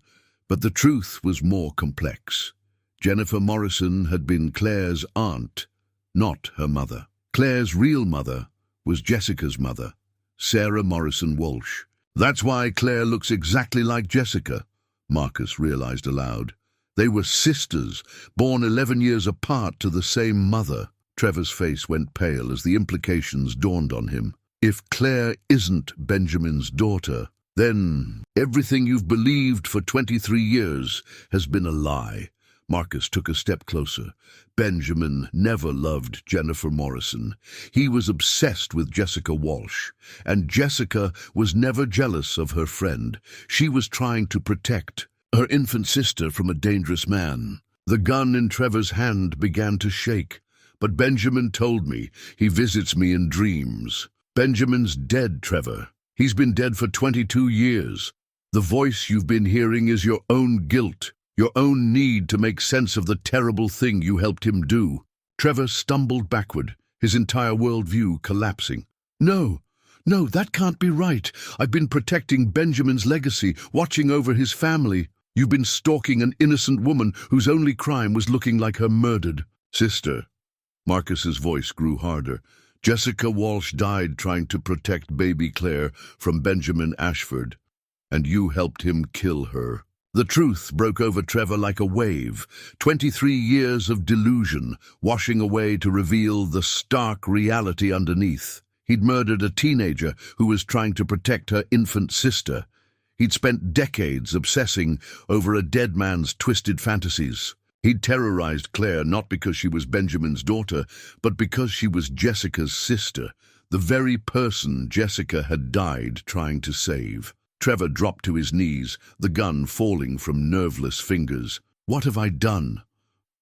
[SPEAKER 1] but the truth was more complex. Jennifer Morrison had been Claire's aunt, not her mother. Claire's real mother was Jessica's mother, Sarah Morrison Walsh. That's why Claire looks exactly like Jessica, Marcus realized aloud. They were sisters, born 11 years apart to the same mother. Trevor's face went pale as the implications dawned on him. If Claire isn't Benjamin's daughter, then everything you've believed for 23 years has been a lie. Marcus took a step closer. Benjamin never loved Jennifer Morrison. He was obsessed with Jessica Walsh, and Jessica was never jealous of her friend. She was trying to protect her infant sister from a dangerous man. The gun in Trevor's hand began to shake. But Benjamin told me he visits me in dreams. Benjamin's dead, Trevor. He's been dead for 22 years. The voice you've been hearing is your own guilt, your own need to make sense of the terrible thing you helped him do. Trevor stumbled backward, his entire worldview collapsing. No, that can't be right. I've been protecting Benjamin's legacy, watching over his family. You've been stalking an innocent woman whose only crime was looking like her murdered sister. Marcus's voice grew harder. Jessica Walsh died trying to protect baby Claire from Benjamin Ashford, and you helped him kill her. The truth broke over Trevor like a wave. 23 years of delusion, washing away to reveal the stark reality underneath. He'd murdered a teenager who was trying to protect her infant sister. He'd spent decades obsessing over a dead man's twisted fantasies. He'd terrorized Claire not because she was Benjamin's daughter, but because she was Jessica's sister, the very person Jessica had died trying to save. Trevor dropped to his knees, the gun falling from nerveless fingers. What have I done?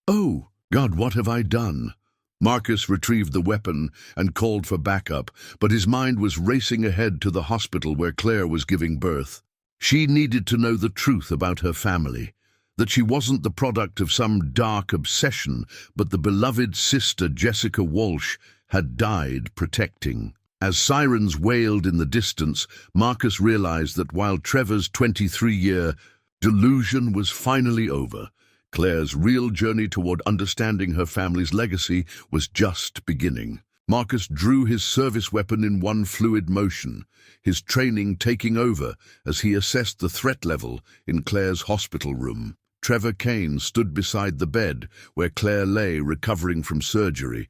[SPEAKER 1] Oh, God, what have I done? Marcus retrieved the weapon and called for backup, but his mind was racing ahead to the hospital where Claire was giving birth. She needed to know the truth about her family. That she wasn't the product of some dark obsession, but the beloved sister Jessica Walsh had died protecting. As sirens wailed in the distance, Marcus realized that while Trevor's 23-year delusion was finally over, Claire's real journey toward understanding her family's legacy was just beginning. Marcus drew his service weapon in one fluid motion, his training taking over as he assessed the threat level in Claire's hospital room. Trevor Kane stood beside the bed where Claire lay recovering from surgery,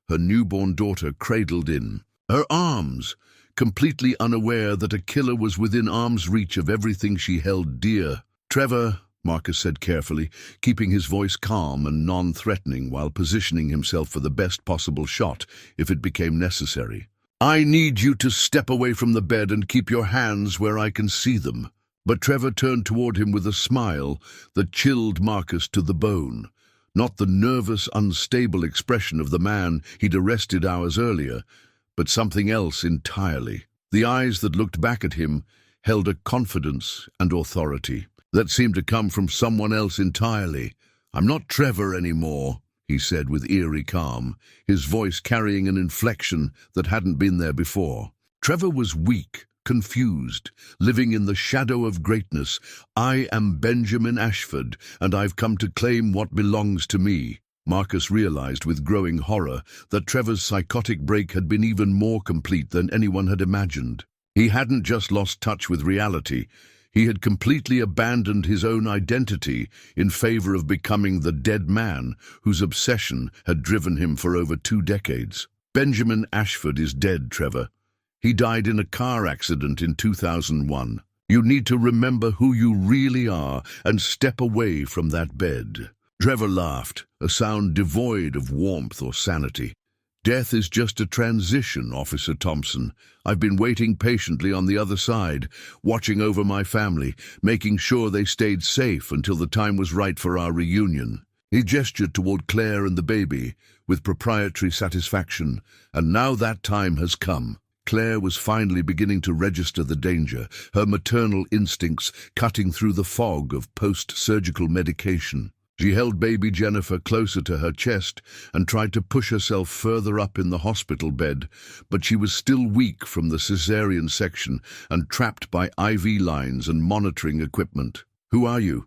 [SPEAKER 1] her newborn daughter cradled in her arms, completely unaware that a killer was within arm's reach of everything she held dear. Trevor, Marcus said carefully, keeping his voice calm and non-threatening while positioning himself for the best possible shot if it became necessary. "I need you to step away from the bed and keep your hands where I can see them." But Trevor turned toward him with a smile that chilled Marcus to the bone. Not the nervous, unstable expression of the man he'd arrested hours earlier, but something else entirely. The eyes that looked back at him held a confidence and authority that seemed to come from someone else entirely. "I'm not Trevor anymore," he said with eerie calm, his voice carrying an inflection that hadn't been there before. Trevor was weak, confused, living in the shadow of greatness. "I am Benjamin Ashford, and I've come to claim what belongs to me." Marcus realized with growing horror that Trevor's psychotic break had been even more complete than anyone had imagined. He hadn't just lost touch with reality, he had completely abandoned his own identity in favor of becoming the dead man whose obsession had driven him for over 2 decades. "Benjamin Ashford is dead, Trevor. He died in a car accident in 2001. You need to remember who you really are and step away from that bed." Trevor laughed, a sound devoid of warmth or sanity. "Death is just a transition, Officer Thompson. I've been waiting patiently on the other side, watching over my family, making sure they stayed safe until the time was right for our reunion." He gestured toward Claire and the baby, with proprietary satisfaction, "and now that time has come." Claire was finally beginning to register the danger, her maternal instincts cutting through the fog of post-surgical medication. She held baby Jennifer closer to her chest and tried to push herself further up in the hospital bed, but she was still weak from the cesarean section and trapped by IV lines and monitoring equipment. "Who are you?"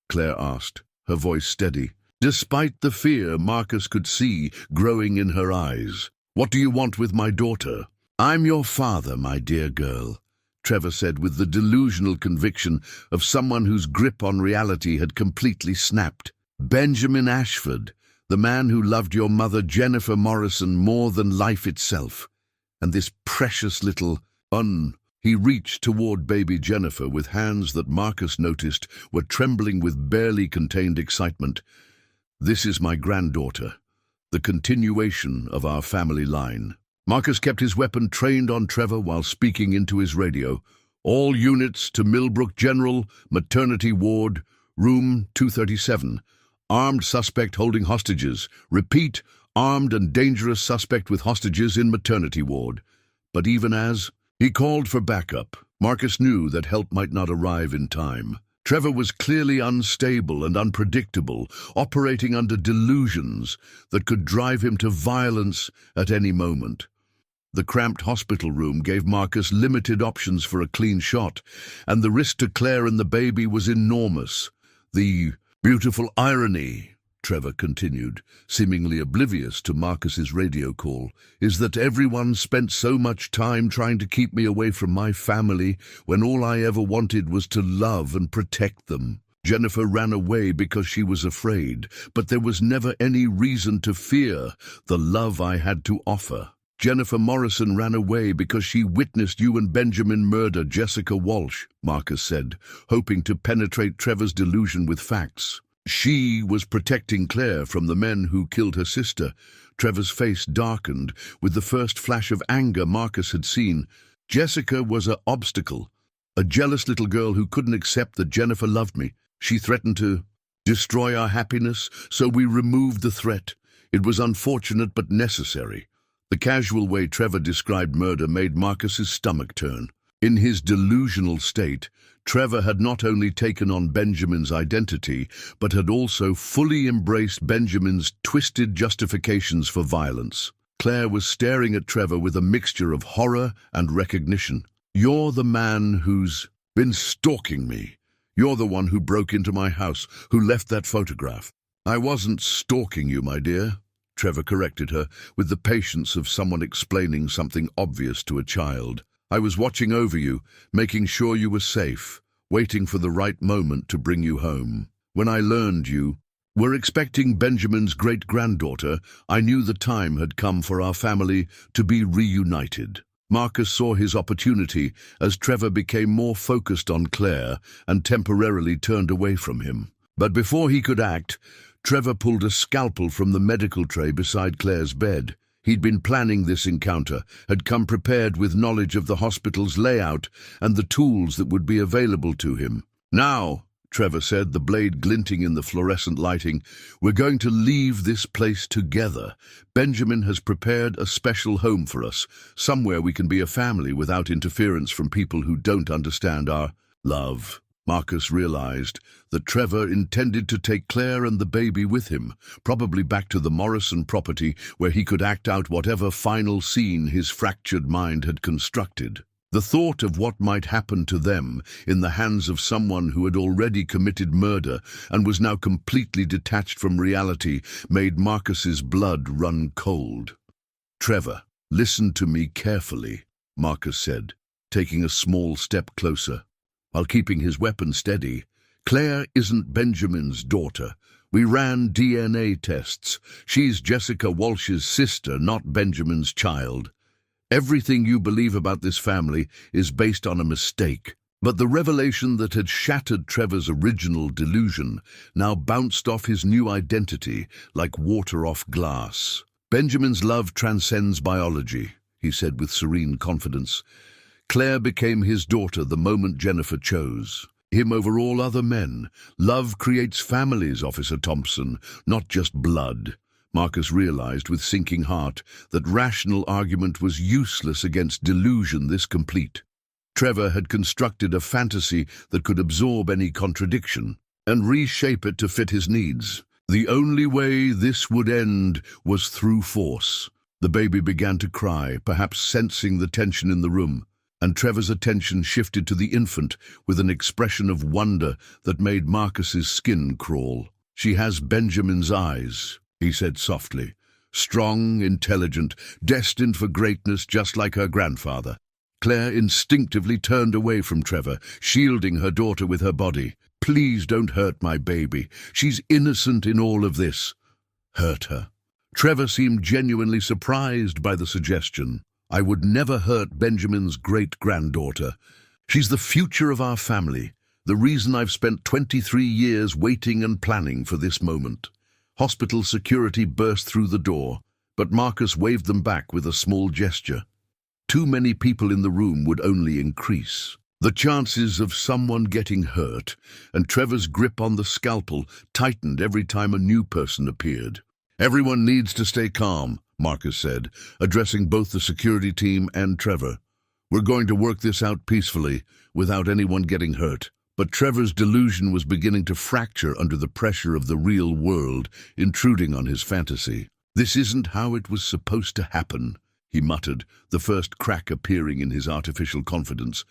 [SPEAKER 1] Claire asked, her voice steady, despite the fear Marcus could see growing in her eyes. "What do you want with my daughter?" "I'm your father, my dear girl," Trevor said with the delusional conviction of someone whose grip on reality had completely snapped. "Benjamin Ashford, the man who loved your mother Jennifer Morrison more than life itself. And this precious little He reached toward baby Jennifer with hands that Marcus noticed were trembling with barely contained excitement. "This is my granddaughter, the continuation of our family line." Marcus kept his weapon trained on Trevor while speaking into his radio. "All units to Millbrook General, Maternity Ward, Room 237. Armed suspect holding hostages. Repeat, armed and dangerous suspect with hostages in Maternity Ward." But even as he called for backup, Marcus knew that help might not arrive in time. Trevor was clearly unstable and unpredictable, operating under delusions that could drive him to violence at any moment. The cramped hospital room gave Marcus limited options for a clean shot, and the risk to Claire and the baby was enormous. "The beautiful irony," Trevor continued, seemingly oblivious to Marcus's radio call, "is that everyone spent so much time trying to keep me away from my family when all I ever wanted was to love and protect them. Jennifer ran away because she was afraid, but there was never any reason to fear the love I had to offer. Jennifer Morrison ran away because she witnessed you and Benjamin murder Jessica Walsh," Marcus said, hoping to penetrate Trevor's delusion with facts. "She was protecting Claire from the men who killed her sister." Trevor's face darkened with the first flash of anger Marcus had seen. "Jessica was an obstacle, a jealous little girl who couldn't accept that Jennifer loved me. She threatened to destroy our happiness, so we removed the threat. It was unfortunate but necessary." The casual way Trevor described murder made Marcus's stomach turn. In his delusional state, Trevor had not only taken on Benjamin's identity, but had also fully embraced Benjamin's twisted justifications for violence. Claire was staring at Trevor with a mixture of horror and recognition. "You're the man who's been stalking me. You're the one who broke into my house, who left that photograph." "I wasn't stalking you, my dear," Trevor corrected her, with the patience of someone explaining something obvious to a child. "I was watching over you, making sure you were safe, waiting for the right moment to bring you home. When I learned you were expecting Benjamin's great-granddaughter, I knew the time had come for our family to be reunited." Marcus saw his opportunity as Trevor became more focused on Claire and temporarily turned away from him. But before he could act, Trevor pulled a scalpel from the medical tray beside Claire's bed. He'd been planning this encounter, had come prepared with knowledge of the hospital's layout and the tools that would be available to him. "Now," Trevor said, the blade glinting in the fluorescent lighting, "we're going to leave this place together. Benjamin has prepared a special home for us, somewhere we can be a family without interference from people who don't understand our love." Marcus realized that Trevor intended to take Claire and the baby with him, probably back to the Morrison property where he could act out whatever final scene his fractured mind had constructed. The thought of what might happen to them in the hands of someone who had already committed murder and was now completely detached from reality made Marcus's blood run cold. "Trevor, listen to me carefully," Marcus said, taking a small step closer, while keeping his weapon steady. "Claire isn't Benjamin's daughter. We ran DNA tests. She's Jessica Walsh's sister, not Benjamin's child. Everything you believe about this family is based on a mistake." But the revelation that had shattered Trevor's original delusion now bounced off his new identity like water off glass. "Benjamin's love transcends biology," he said with serene confidence. "Claire became his daughter the moment Jennifer chose him over all other men. Love creates families, Officer Thompson, not just blood." Marcus realized with sinking heart that rational argument was useless against delusion this complete. Trevor had constructed a fantasy that could absorb any contradiction and reshape it to fit his needs. The only way this would end was through force. The baby began to cry, perhaps sensing the tension in the room, and Trevor's attention shifted to the infant with an expression of wonder that made Marcus's skin crawl. "She has Benjamin's eyes," he said softly. "Strong, intelligent, destined for greatness just like her grandfather." Claire instinctively turned away from Trevor, shielding her daughter with her body. "Please don't hurt my baby. She's innocent in all of this." Hurt her? Trevor seemed genuinely surprised by the suggestion. "I would never hurt Benjamin's great-granddaughter. She's the future of our family, the reason I've spent 23 years waiting and planning for this moment." Hospital security burst through the door, but Marcus waved them back with a small gesture. Too many people in the room would only increase the chances of someone getting hurt, and Trevor's grip on the scalpel tightened every time a new person appeared. "Everyone needs to stay calm," Marcus said, addressing both the security team and Trevor. "We're going to work this out peacefully, without anyone getting hurt." But Trevor's delusion was beginning to fracture under the pressure of the real world intruding on his fantasy. "This isn't how it was supposed to happen," he muttered, the first crack appearing in his artificial confidence.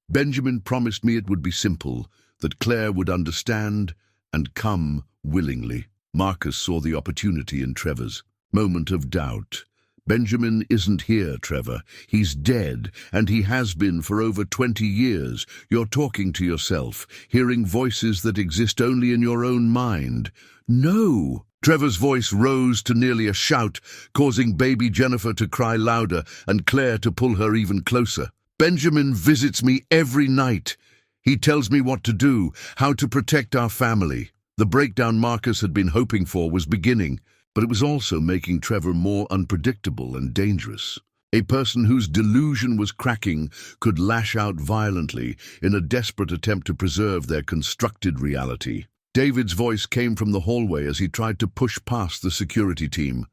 [SPEAKER 1] "Benjamin promised me it would be simple, that Claire would understand and come willingly." Marcus saw the opportunity in Trevor's moment of doubt. "Benjamin isn't here, Trevor. He's dead, and he has been for over 20 years. You're talking to yourself, hearing voices that exist only in your own mind." "No!" Trevor's voice rose to nearly a shout, causing baby Jennifer to cry louder and Claire to pull her even closer. "Benjamin visits me every night. He tells me what to do, how to protect our family." The breakdown Marcus had been hoping for was beginning, but it was also making Trevor more unpredictable and dangerous. A person whose delusion was cracking could lash out violently in a desperate attempt to preserve their constructed reality. David's voice came from the hallway as he tried to push past the security team.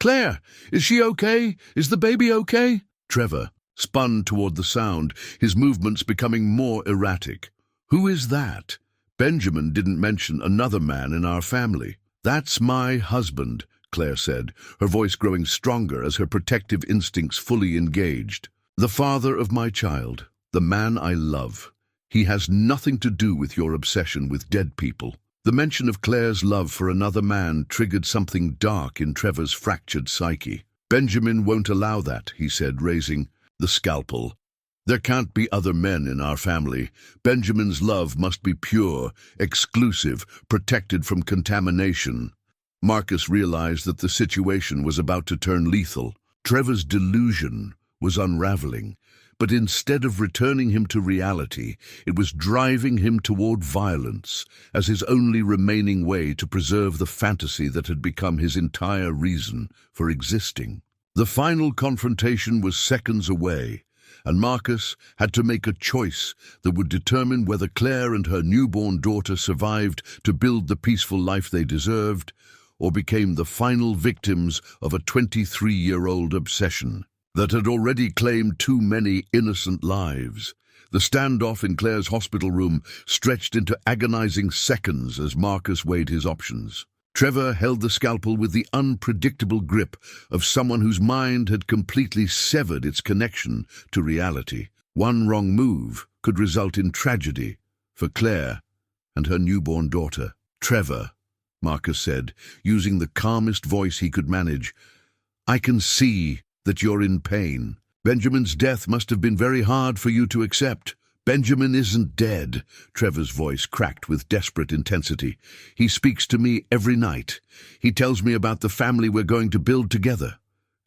[SPEAKER 1] "Claire, is she okay? Is the baby okay?" Trevor spun toward the sound, his movements becoming more erratic. "Who is that?" "Benjamin didn't mention another man in our family." "That's my husband," Claire said, her voice growing stronger as her protective instincts fully engaged. "The father of my child, the man I love. He has nothing to do with your obsession with dead people." The mention of Claire's love for another man triggered something dark in Trevor's fractured psyche. "Benjamin won't allow that," he said, raising the scalpel. "There can't be other men in our family. Benjamin's love must be pure, exclusive, protected from contamination." Marcus realized that the situation was about to turn lethal. Trevor's delusion was unraveling, but instead of returning him to reality, it was driving him toward violence as his only remaining way to preserve the fantasy that had become his entire reason for existing. The final confrontation was seconds away, and Marcus had to make a choice that would determine whether Claire and her newborn daughter survived to build the peaceful life they deserved, or became the final victims of a 23-year-old obsession that had already claimed too many innocent lives. The standoff in Claire's hospital room stretched into agonizing seconds as Marcus weighed his options. Trevor held the scalpel with the unpredictable grip of someone whose mind had completely severed its connection to reality. One wrong move could result in tragedy for Claire and her newborn daughter. "Trevor," Marcus said, using the calmest voice he could manage, "I can see that you're in pain. Benjamin's death must have been very hard for you to accept." "Benjamin isn't dead," Trevor's voice cracked with desperate intensity. "He speaks to me every night. He tells me about the family we're going to build together."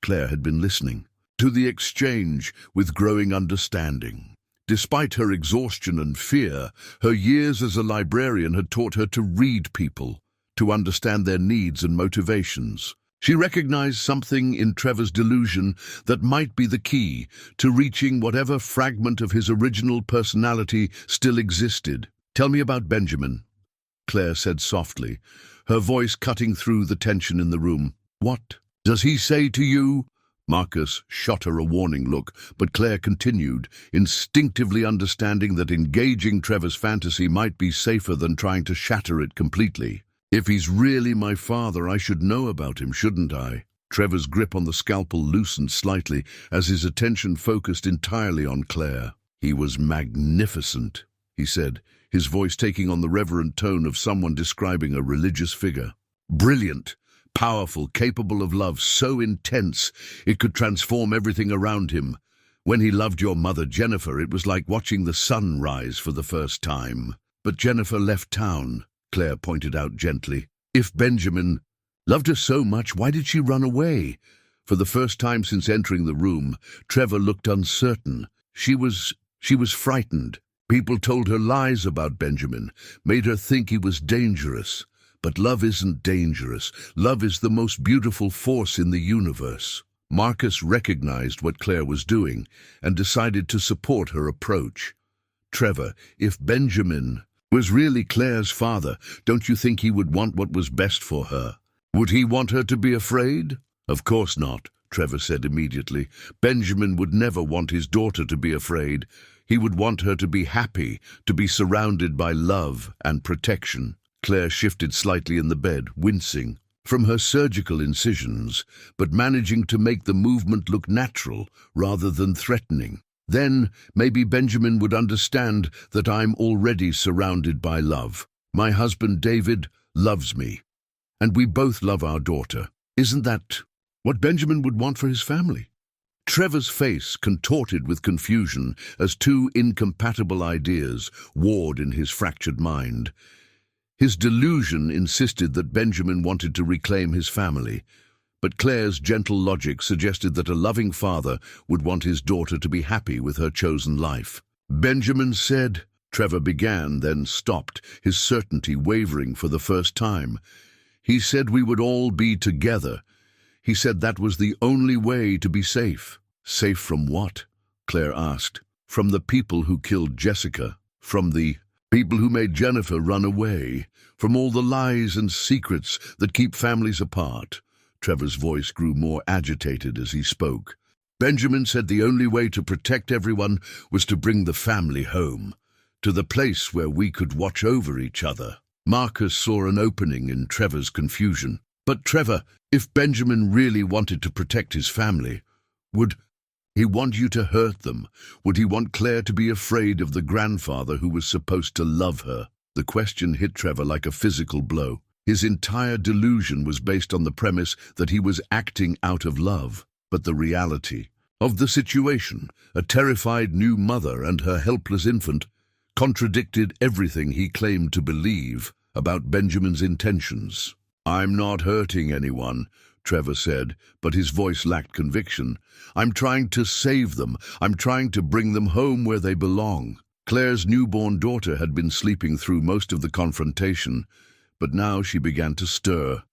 [SPEAKER 1] Claire had been listening to the exchange with growing understanding. Despite her exhaustion and fear, her years as a librarian had taught her to read people, to understand their needs and motivations. She recognized something in Trevor's delusion that might be the key to reaching whatever fragment of his original personality still existed. "Tell me about Benjamin," Claire said softly, her voice cutting through the tension in the room. "What does he say to you?" Marcus shot her a warning look, but Claire continued, instinctively understanding that engaging Trevor's fantasy might be safer than trying to shatter it completely. "If he's really my father, I should know about him, shouldn't I?" Trevor's grip on the scalpel loosened slightly as his attention focused entirely on Claire. "He was magnificent," he said, his voice taking on the reverent tone of someone describing a religious figure. "Brilliant, powerful, capable of love so intense it could transform everything around him. When he loved your mother, Jennifer, it was like watching the sun rise for the first time. But Jennifer left town," Claire pointed out gently. "If Benjamin loved her so much, why did she run away?" For the first time since entering the room, Trevor looked uncertain. She was frightened. People told her lies about Benjamin, made her think he was dangerous. But love isn't dangerous. Love is the most beautiful force in the universe. Marcus recognized what Claire was doing and decided to support her approach. "Trevor, if Benjamin was really Claire's father, don't you think he would want what was best for her? Would he want her to be afraid?" "Of course not," Trevor said immediately. "Benjamin would never want his daughter to be afraid. He would want her to be happy, to be surrounded by love and protection." Claire shifted slightly in the bed, wincing from her surgical incisions, but managing to make the movement look natural rather than threatening. "Then maybe Benjamin would understand that I'm already surrounded by love. My husband David loves me, and we both love our daughter. Isn't that what Benjamin would want for his family?" Trevor's face contorted with confusion as two incompatible ideas warred in his fractured mind. His delusion insisted that Benjamin wanted to reclaim his family, but Claire's gentle logic suggested that a loving father would want his daughter to be happy with her chosen life. "Benjamin said," Trevor began, then stopped, his certainty wavering for the first time. "He said we would all be together. He said that was the only way to be safe." "Safe from what?" Claire asked. "From the people who killed Jessica, from the people who made Jennifer run away, from all the lies and secrets that keep families apart." Trevor's voice grew more agitated as he spoke. "Benjamin said the only way to protect everyone was to bring the family home, to the place where we could watch over each other." Marcus saw an opening in Trevor's confusion. "But Trevor, if Benjamin really wanted to protect his family, would he want you to hurt them? Would he want Claire to be afraid of the grandfather who was supposed to love her?" The question hit Trevor like a physical blow. His entire delusion was based on the premise that he was acting out of love, but the reality of the situation, a terrified new mother and her helpless infant, contradicted everything he claimed to believe about Benjamin's intentions. "I'm not hurting anyone," Trevor said, but his voice lacked conviction. "I'm trying to save them. I'm trying to bring them home where they belong." Claire's newborn daughter had been sleeping through most of the confrontation, but now she began to stir,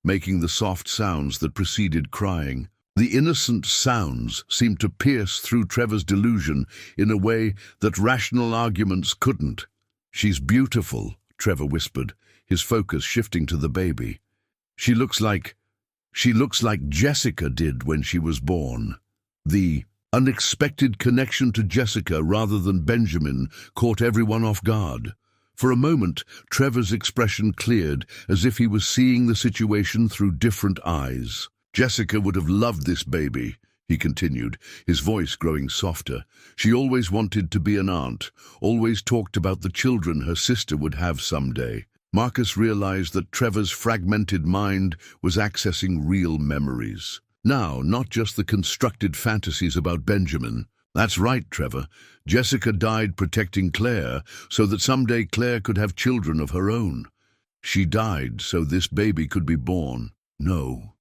[SPEAKER 1] making the soft sounds that preceded crying. The innocent sounds seemed to pierce through Trevor's delusion in a way that rational arguments couldn't. "She's beautiful," Trevor whispered, his focus shifting to the baby. She looks like Jessica did when she was born." The unexpected connection to Jessica rather than Benjamin caught everyone off guard. For a moment, Trevor's expression cleared, as if he was seeing the situation through different eyes. "Jessica would have loved this baby," he continued, his voice growing softer. "She always wanted to be an aunt, always talked about the children her sister would have someday." Marcus realized that Trevor's fragmented mind was accessing real memories. Now, not just the constructed fantasies about Benjamin. "That's right, Trevor. Jessica died protecting Claire so that someday Claire could have children of her own. She died so this baby could be born." "No,"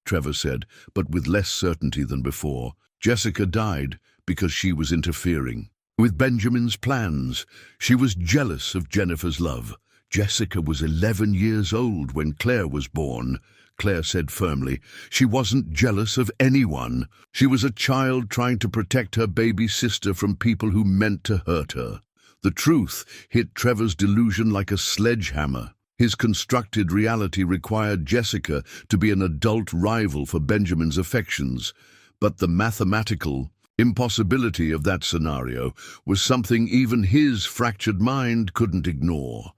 [SPEAKER 1] Trevor said, but with less certainty than before. "Jessica died because she was interfering with Benjamin's plans. She was jealous of Jennifer's love. Jessica was 11 years old when Claire was born," Claire said firmly. "She wasn't jealous of anyone. She was a child trying to protect her baby sister from people who meant to hurt her." The truth hit Trevor's delusion like a sledgehammer. His constructed reality required Jessica to be an adult rival for Benjamin's affections, but the mathematical impossibility of that scenario was something even his fractured mind couldn't ignore.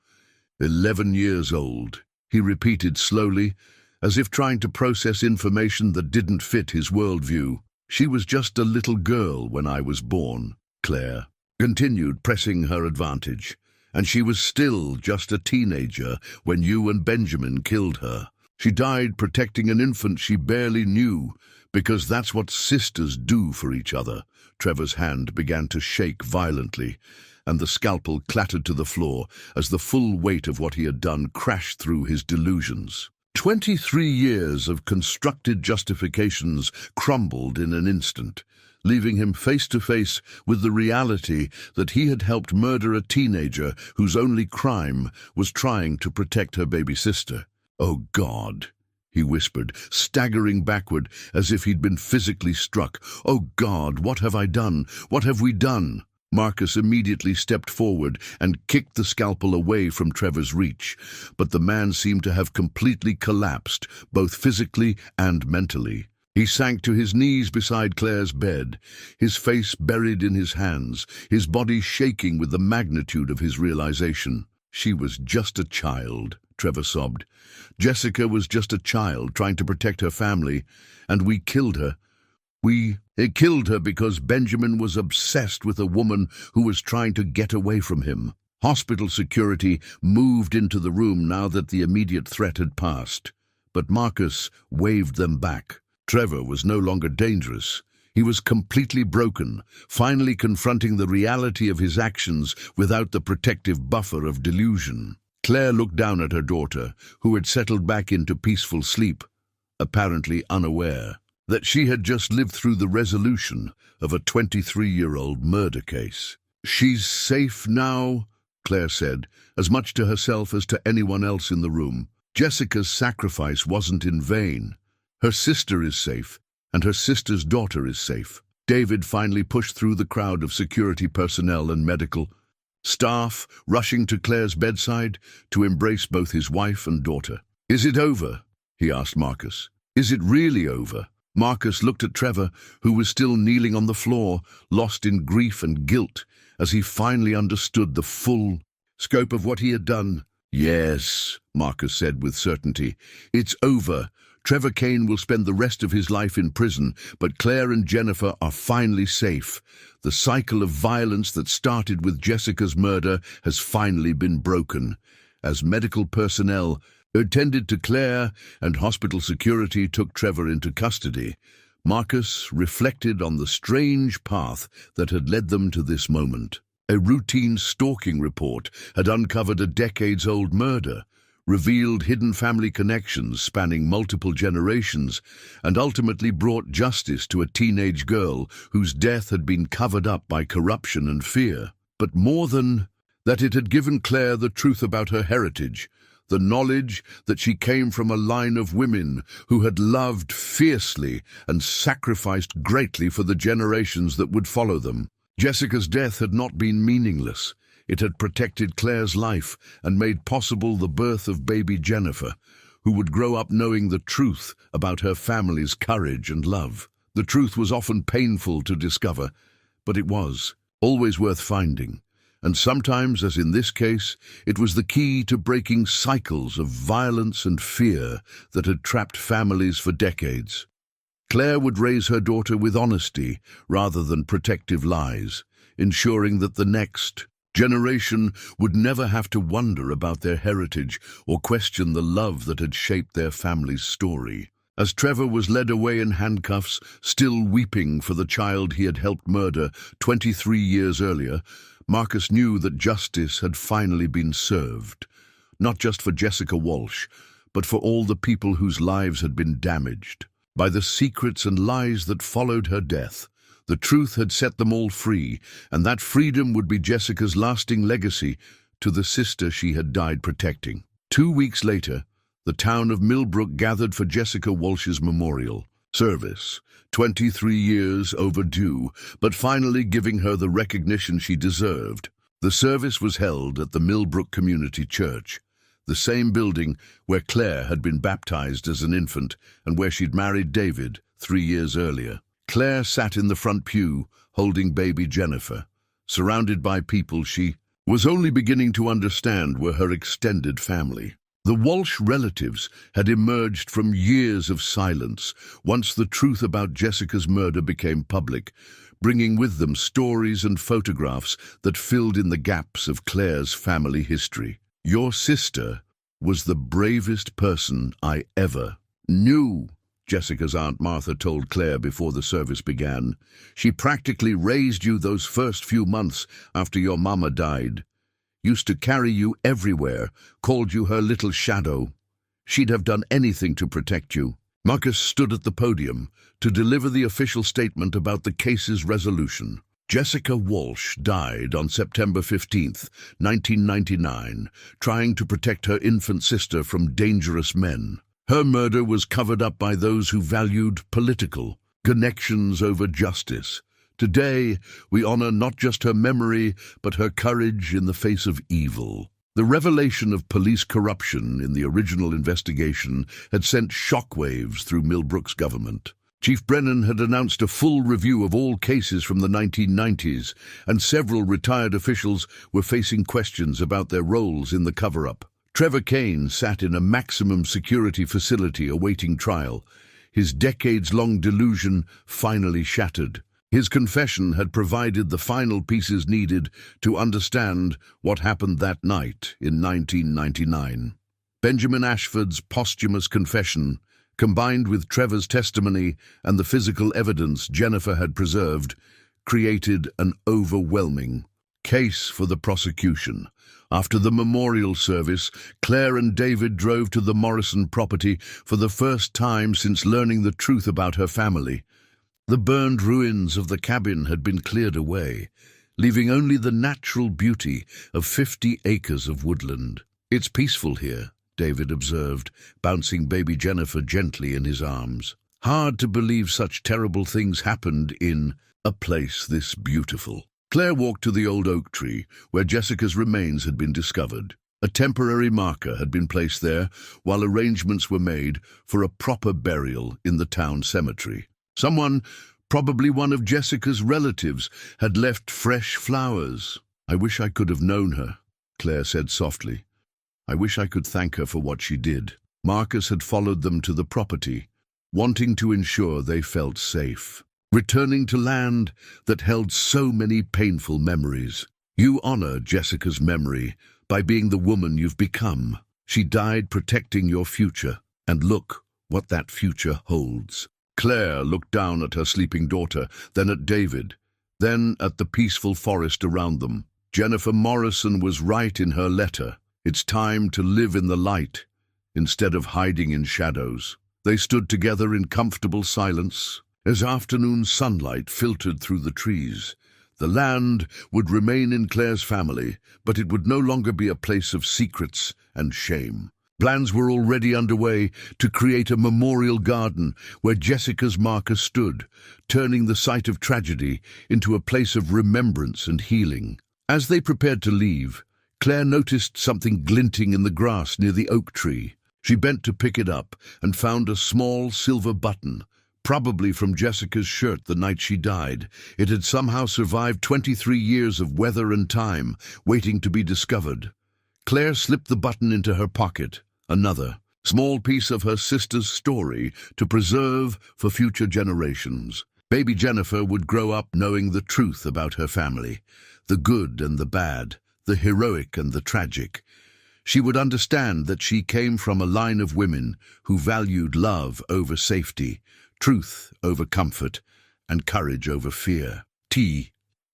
[SPEAKER 1] 11 years old, he repeated slowly, as if trying to process information that didn't fit his worldview. "She was just a little girl when I was born," Claire continued, pressing her advantage. "And she was still just a teenager when you and Benjamin killed her. She died protecting an infant she barely knew, because that's what sisters do for each other." Trevor's hand began to shake violently, and the scalpel clattered to the floor as the full weight of what he had done crashed through his delusions. 23 years of constructed justifications crumbled in an instant, leaving him face to face with the reality that he had helped murder a teenager whose only crime was trying to protect her baby sister. "Oh God," he whispered, staggering backward as if he'd been physically struck. "Oh God, what have I done? What have we done?" Marcus immediately stepped forward and kicked the scalpel away from Trevor's reach, but the man seemed to have completely collapsed, both physically and mentally. He sank to his knees beside Claire's bed, his face buried in his hands, his body shaking with the magnitude of his realization. "She was just a child," Trevor sobbed. "Jessica was just a child trying to protect her family, and we killed her. We killed her because Benjamin was obsessed with a woman who was trying to get away from him." Hospital security moved into the room now that the immediate threat had passed, but Marcus waved them back. Trevor was no longer dangerous. He was completely broken, finally confronting the reality of his actions without the protective buffer of delusion. Claire looked down at her daughter, who had settled back into peaceful sleep, apparently unaware that she had just lived through the resolution of a 23-year-old murder case. "She's safe now," Claire said, as much to herself as to anyone else in the room. "Jessica's sacrifice wasn't in vain. Her sister is safe, and her sister's daughter is safe." David finally pushed through the crowd of security personnel and medical staff rushing to Claire's bedside to embrace both his wife and daughter. "Is it over?" he asked Marcus. "Is it really over?" Marcus looked at Trevor, who was still kneeling on the floor, lost in grief and guilt, as he finally understood the full scope of what he had done. "Yes," Marcus said with certainty. "It's over. Trevor Kane will spend the rest of his life in prison, but Claire and Jennifer are finally safe. The cycle of violence that started with Jessica's murder has finally been broken." As medical personnel attended to Claire and hospital security took Trevor into custody, Marcus reflected on the strange path that had led them to this moment. A routine stalking report had uncovered a decades-old murder, revealed hidden family connections spanning multiple generations, and ultimately brought justice to a teenage girl whose death had been covered up by corruption and fear. But more than that, it had given Claire the truth about her heritage, the knowledge that she came from a line of women who had loved fiercely and sacrificed greatly for the generations that would follow them. Jessica's death had not been meaningless. It had protected Claire's life and made possible the birth of baby Jennifer, who would grow up knowing the truth about her family's courage and love. The truth was often painful to discover, but it was always worth finding. And sometimes, as in this case, it was the key to breaking cycles of violence and fear that had trapped families for decades. Claire would raise her daughter with honesty rather than protective lies, ensuring that the next generation would never have to wonder about their heritage or question the love that had shaped their family's story. As Trevor was led away in handcuffs, still weeping for the child he had helped murder 23 years earlier, Marcus knew that justice had finally been served, not just for Jessica Walsh, but for all the people whose lives had been damaged by the secrets and lies that followed her death. The truth had set them all free, and that freedom would be Jessica's lasting legacy to the sister she had died protecting. 2 weeks later, the town of Millbrook gathered for Jessica Walsh's memorial service, 23 years overdue, but finally giving her the recognition she deserved. The service was held at the Millbrook Community Church, the same building where Claire had been baptized as an infant and where she'd married David 3 years earlier. Claire sat in the front pew, holding baby Jennifer, surrounded by people she was only beginning to understand were her extended family. The Walsh relatives had emerged from years of silence once the truth about Jessica's murder became public, bringing with them stories and photographs that filled in the gaps of Claire's family history. "Your sister was the bravest person I ever knew," Jessica's Aunt Martha told Claire before the service began. "She practically raised you those first few months after your mama died. Used to carry you everywhere, called you her little shadow. She'd have done anything to protect you." Marcus stood at the podium to deliver the official statement about the case's resolution. Jessica Walsh died on September 15th, 1999, trying to protect her infant sister from dangerous men. Her murder was covered up by those who valued political connections over justice. Today, we honor not just her memory, but her courage in the face of evil. The revelation of police corruption in the original investigation had sent shockwaves through Millbrook's government. Chief Brennan had announced a full review of all cases from the 1990s, and several retired officials were facing questions about their roles in the cover-up. Trevor Kane sat in a maximum security facility awaiting trial, his decades-long delusion finally shattered. His confession had provided the final pieces needed to understand what happened that night in 1999. Benjamin Ashford's posthumous confession, combined with Trevor's testimony and the physical evidence Jennifer had preserved, created an overwhelming case for the prosecution. After the memorial service, Claire and David drove to the Morrison property for the first time since learning the truth about her family. The burned ruins of the cabin had been cleared away, leaving only the natural beauty of 50 acres of woodland. "It's peaceful here," David observed, bouncing baby Jennifer gently in his arms. "Hard to believe such terrible things happened in a place this beautiful." Claire walked to the old oak tree where Jessica's remains had been discovered. A temporary marker had been placed there while arrangements were made for a proper burial in the town cemetery. Someone, probably one of Jessica's relatives, had left fresh flowers. "I wish I could have known her," Claire said softly. "I wish I could thank her for what she did." Marcus had followed them to the property, wanting to ensure they felt safe, returning to land that held so many painful memories. "You honor Jessica's memory by being the woman you've become. She died protecting your future, and look what that future holds." Claire looked down at her sleeping daughter, then at David, then at the peaceful forest around them. Jennifer Morrison was right in her letter. It's time to live in the light instead of hiding in shadows. They stood together in comfortable silence as afternoon sunlight filtered through the trees. The land would remain in Claire's family, but it would no longer be a place of secrets and shame. Plans were already underway to create a memorial garden where Jessica's marker stood, turning the site of tragedy into a place of remembrance and healing. As they prepared to leave, Claire noticed something glinting in the grass near the oak tree. She bent to pick it up and found a small silver button, probably from Jessica's shirt the night she died. It had somehow survived 23 years of weather and time, waiting to be discovered. Claire slipped the button into her pocket, another small piece of her sister's story to preserve for future generations. Baby Jennifer would grow up knowing the truth about her family, the good and the bad, the heroic and the tragic. She would understand that she came from a line of women who valued love over safety, truth over comfort, and courage over fear.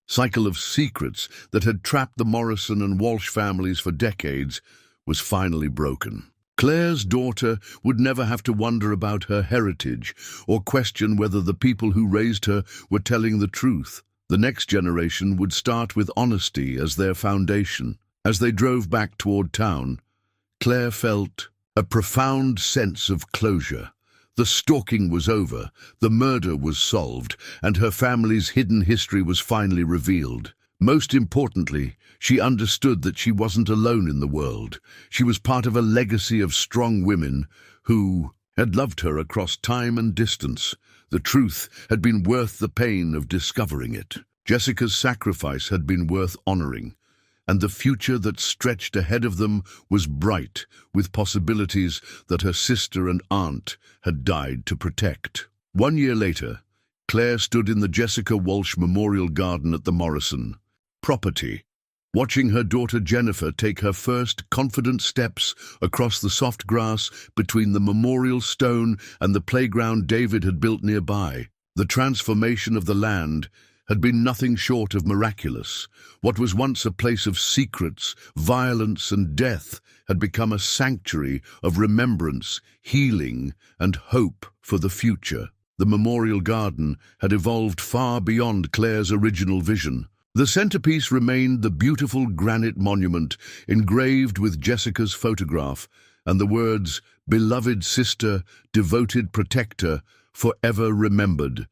[SPEAKER 1] Cycle of secrets that had trapped the Morrison and Walsh families for decades was finally broken. Claire's daughter would never have to wonder about her heritage or question whether the people who raised her were telling the truth. The next generation would start with honesty as their foundation. As they drove back toward town, Claire felt a profound sense of closure. The stalking was over, the murder was solved, and her family's hidden history was finally revealed. Most importantly, she understood that she wasn't alone in the world. She was part of a legacy of strong women who had loved her across time and distance. The truth had been worth the pain of discovering it. Jessica's sacrifice had been worth honoring, and the future that stretched ahead of them was bright with possibilities that her sister and aunt had died to protect. 1 year later, Claire stood in the Jessica Walsh Memorial Garden at the Morrison property, watching her daughter Jennifer take her first confident steps across the soft grass between the memorial stone and the playground David had built nearby. The transformation of the land had been nothing short of miraculous. What was once a place of secrets, violence, and death had become a sanctuary of remembrance, healing, and hope for the future. The memorial garden had evolved far beyond Claire's original vision. The centerpiece remained the beautiful granite monument engraved with Jessica's photograph and the words, "Beloved sister, devoted protector, forever remembered."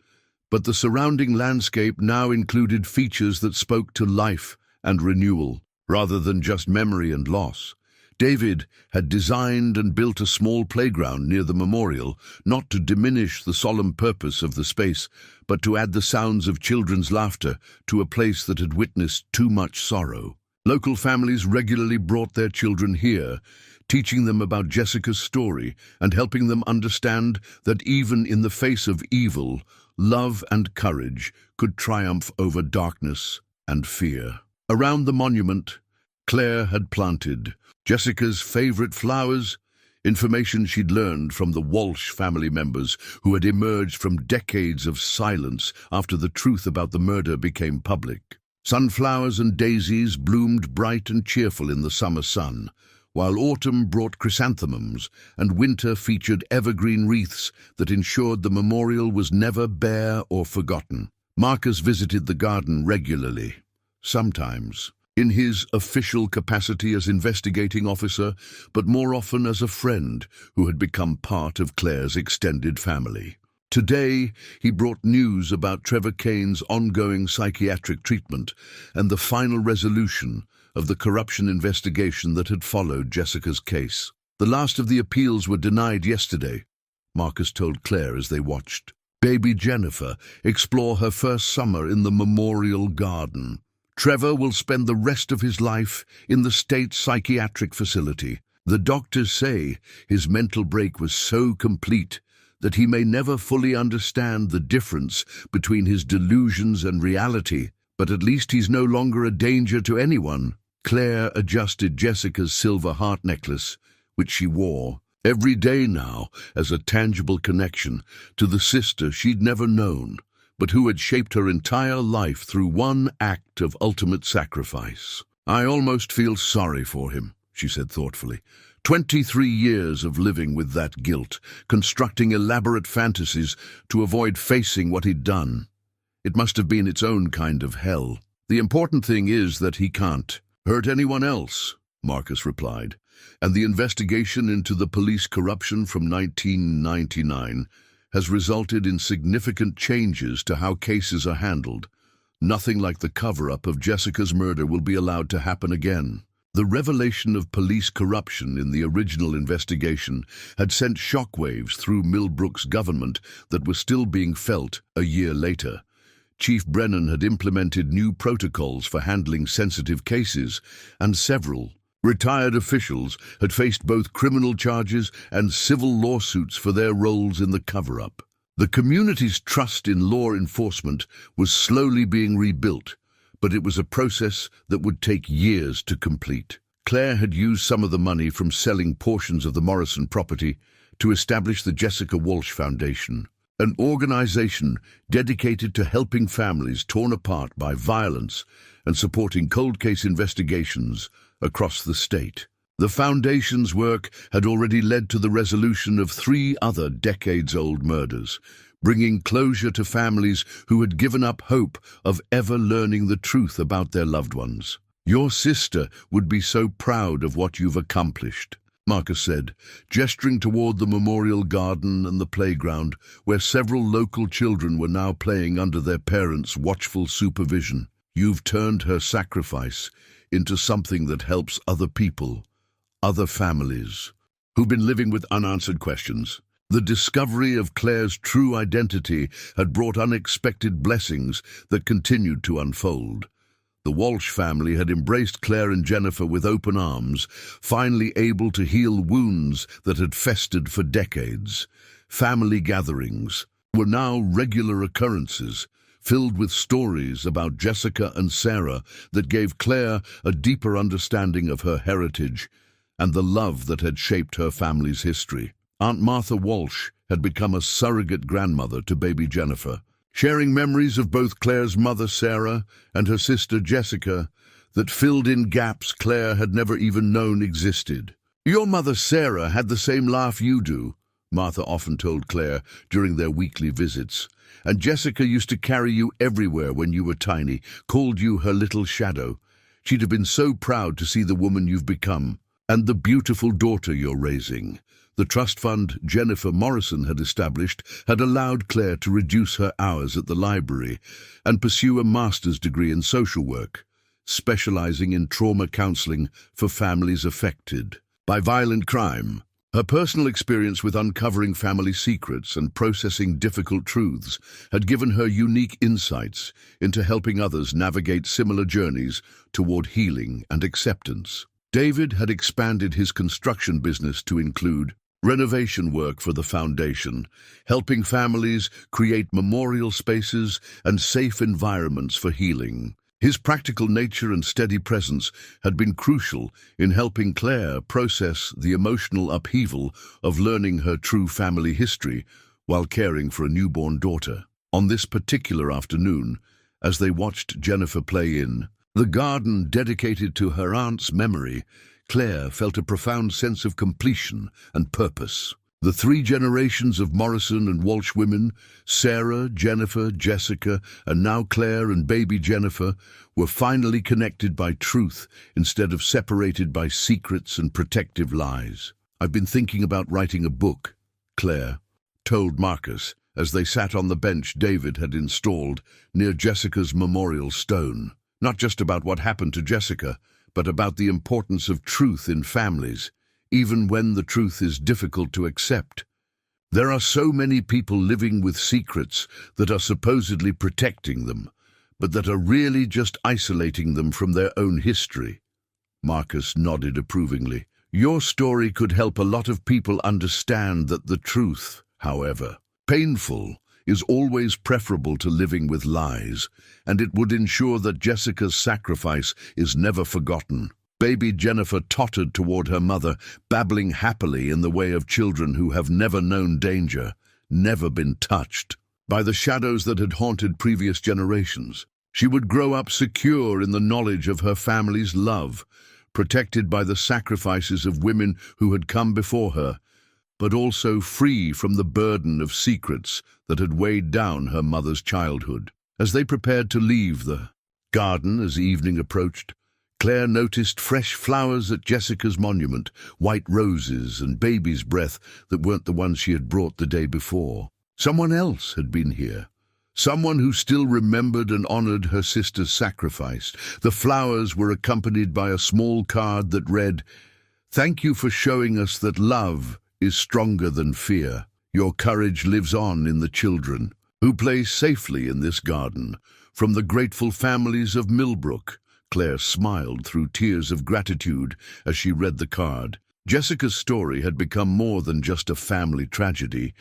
[SPEAKER 1] But the surrounding landscape now included features that spoke to life and renewal, rather than just memory and loss. David had designed and built a small playground near the memorial, not to diminish the solemn purpose of the space, but to add the sounds of children's laughter to a place that had witnessed too much sorrow. Local families regularly brought their children here, teaching them about Jessica's story and helping them understand that even in the face of evil, love and courage could triumph over darkness and fear. Around the monument, Claire had planted Jessica's favorite flowers, information she'd learned from the Walsh family members who had emerged from decades of silence after the truth about the murder became public. Sunflowers and daisies bloomed bright and cheerful in the summer sun, while autumn brought chrysanthemums and winter featured evergreen wreaths that ensured the memorial was never bare or forgotten. Marcus visited the garden regularly, sometimes in his official capacity as investigating officer, but more often as a friend who had become part of Claire's extended family. Today, he brought news about Trevor Kane's ongoing psychiatric treatment and the final resolution of the corruption investigation that had followed Jessica's case. The last of the appeals were denied yesterday, Marcus told Claire as they watched baby Jennifer explore her first summer in the memorial garden. Trevor will spend the rest of his life in the state psychiatric facility. The doctors say his mental break was so complete that he may never fully understand the difference between his delusions and reality, but at least he's no longer a danger to anyone. Claire adjusted Jessica's silver heart necklace, which she wore every day now as a tangible connection to the sister she'd never known, but who had shaped her entire life through one act of ultimate sacrifice. "I almost feel sorry for him," she said thoughtfully. 23 years of living with that guilt, constructing elaborate fantasies to avoid facing what he'd done. It must have been its own kind of hell. The important thing is that he can't hurt anyone else, Marcus replied. And the investigation into the police corruption from 1999 has resulted in significant changes to how cases are handled. Nothing like the cover-up of Jessica's murder will be allowed to happen again. The revelation of police corruption in the original investigation had sent shockwaves through Millbrook's government that were still being felt a year later. Chief Brennan had implemented new protocols for handling sensitive cases, and several retired officials had faced both criminal charges and civil lawsuits for their roles in the cover-up. The community's trust in law enforcement was slowly being rebuilt, but it was a process that would take years to complete. Claire had used some of the money from selling portions of the Morrison property to establish the Jessica Walsh Foundation, an organization dedicated to helping families torn apart by violence and supporting cold case investigations across the state. The foundation's work had already led to the resolution of 3 other decades-old murders, bringing closure to families who had given up hope of ever learning the truth about their loved ones. Your sister would be so proud of what you've accomplished, Marcus said, gesturing toward the memorial garden and the playground, where several local children were now playing under their parents' watchful supervision. You've turned her sacrifice into something that helps other people, other families, who've been living with unanswered questions. The discovery of Claire's true identity had brought unexpected blessings that continued to unfold. The Walsh family had embraced Claire and Jennifer with open arms, finally able to heal wounds that had festered for decades. Family gatherings were now regular occurrences, filled with stories about Jessica and Sarah that gave Claire a deeper understanding of her heritage and the love that had shaped her family's history. Aunt Martha Walsh had become a surrogate grandmother to baby Jennifer, sharing memories of both Claire's mother Sarah and her sister Jessica that filled in gaps Claire had never even known existed. Your mother Sarah had the same laugh you do, Martha often told Claire during their weekly visits, and Jessica used to carry you everywhere when you were tiny, called you her little shadow. She'd have been so proud to see the woman you've become, and the beautiful daughter you're raising. The trust fund Jennifer Morrison had established had allowed Claire to reduce her hours at the library and pursue a master's degree in social work, specializing in trauma counseling for families affected by violent crime. Her personal experience with uncovering family secrets and processing difficult truths had given her unique insights into helping others navigate similar journeys toward healing and acceptance. David had expanded his construction business to include renovation work for the foundation, helping families create memorial spaces and safe environments for healing. His practical nature and steady presence had been crucial in helping Claire process the emotional upheaval of learning her true family history while caring for a newborn daughter. On this particular afternoon, as they watched Jennifer play in the garden dedicated to her aunt's memory, Claire felt a profound sense of completion and purpose. The 3 generations of Morrison and Walsh women, Sarah, Jennifer, Jessica, and now Claire and baby Jennifer, were finally connected by truth instead of separated by secrets and protective lies. I've been thinking about writing a book, Claire told Marcus as they sat on the bench David had installed near Jessica's memorial stone. Not just about what happened to Jessica, but about the importance of truth in families, even when the truth is difficult to accept. There are so many people living with secrets that are supposedly protecting them, but that are really just isolating them from their own history. Marcus nodded approvingly. Your story could help a lot of people understand that the truth, however painful, is always preferable to living with lies, and it would ensure that Jessica's sacrifice is never forgotten. Baby Jennifer tottered toward her mother, babbling happily in the way of children who have never known danger, never been touched by the shadows that had haunted previous generations. She would grow up secure in the knowledge of her family's love, protected by the sacrifices of women who had come before her, but also free from the burden of secrets that had weighed down her mother's childhood. As they prepared to leave the garden as evening approached, Claire noticed fresh flowers at Jessica's monument, white roses and baby's breath that weren't the ones she had brought the day before. Someone else had been here. Someone who still remembered and honored her sister's sacrifice. The flowers were accompanied by a small card that read, "Thank you for showing us that love is stronger than fear. Your courage lives on in the children who play safely in this garden. From the grateful families of Millbrook." Claire smiled through tears of gratitude as she read the card. Jessica's story had become more than just a family tragedy.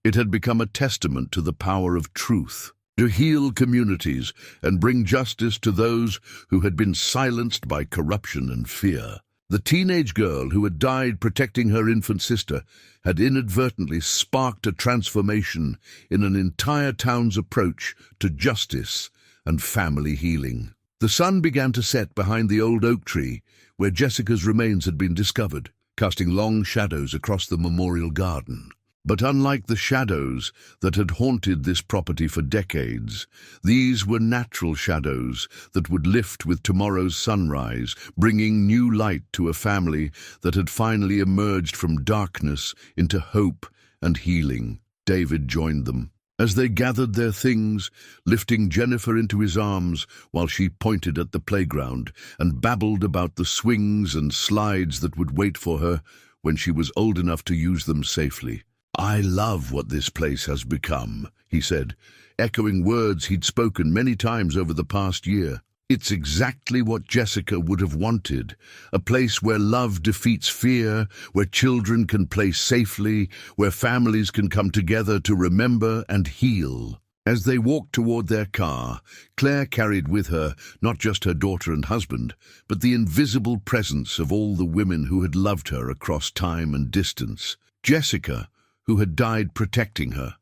[SPEAKER 1] It had become a testament to the power of truth, to heal communities and bring justice to those who had been silenced by corruption and fear. The teenage girl who had died protecting her infant sister had inadvertently sparked a transformation in an entire town's approach to justice and family healing. The sun began to set behind the old oak tree where Jessica's remains had been discovered, casting long shadows across the memorial garden. But unlike the shadows that had haunted this property for decades, these were natural shadows that would lift with tomorrow's sunrise, bringing new light to a family that had finally emerged from darkness into hope and healing. David joined them as they gathered their things, lifting Jennifer into his arms while she pointed at the playground and babbled about the swings and slides that would wait for her when she was old enough to use them safely. "I love what this place has become," he said, echoing words he'd spoken many times over the past year. "It's exactly what Jessica would have wanted, a place where love defeats fear, where children can play safely, where families can come together to remember and heal." As they walked toward their car, Claire carried with her not just her daughter and husband, but the invisible presence of all the women who had loved her across time and distance. Jessica, who had died protecting her.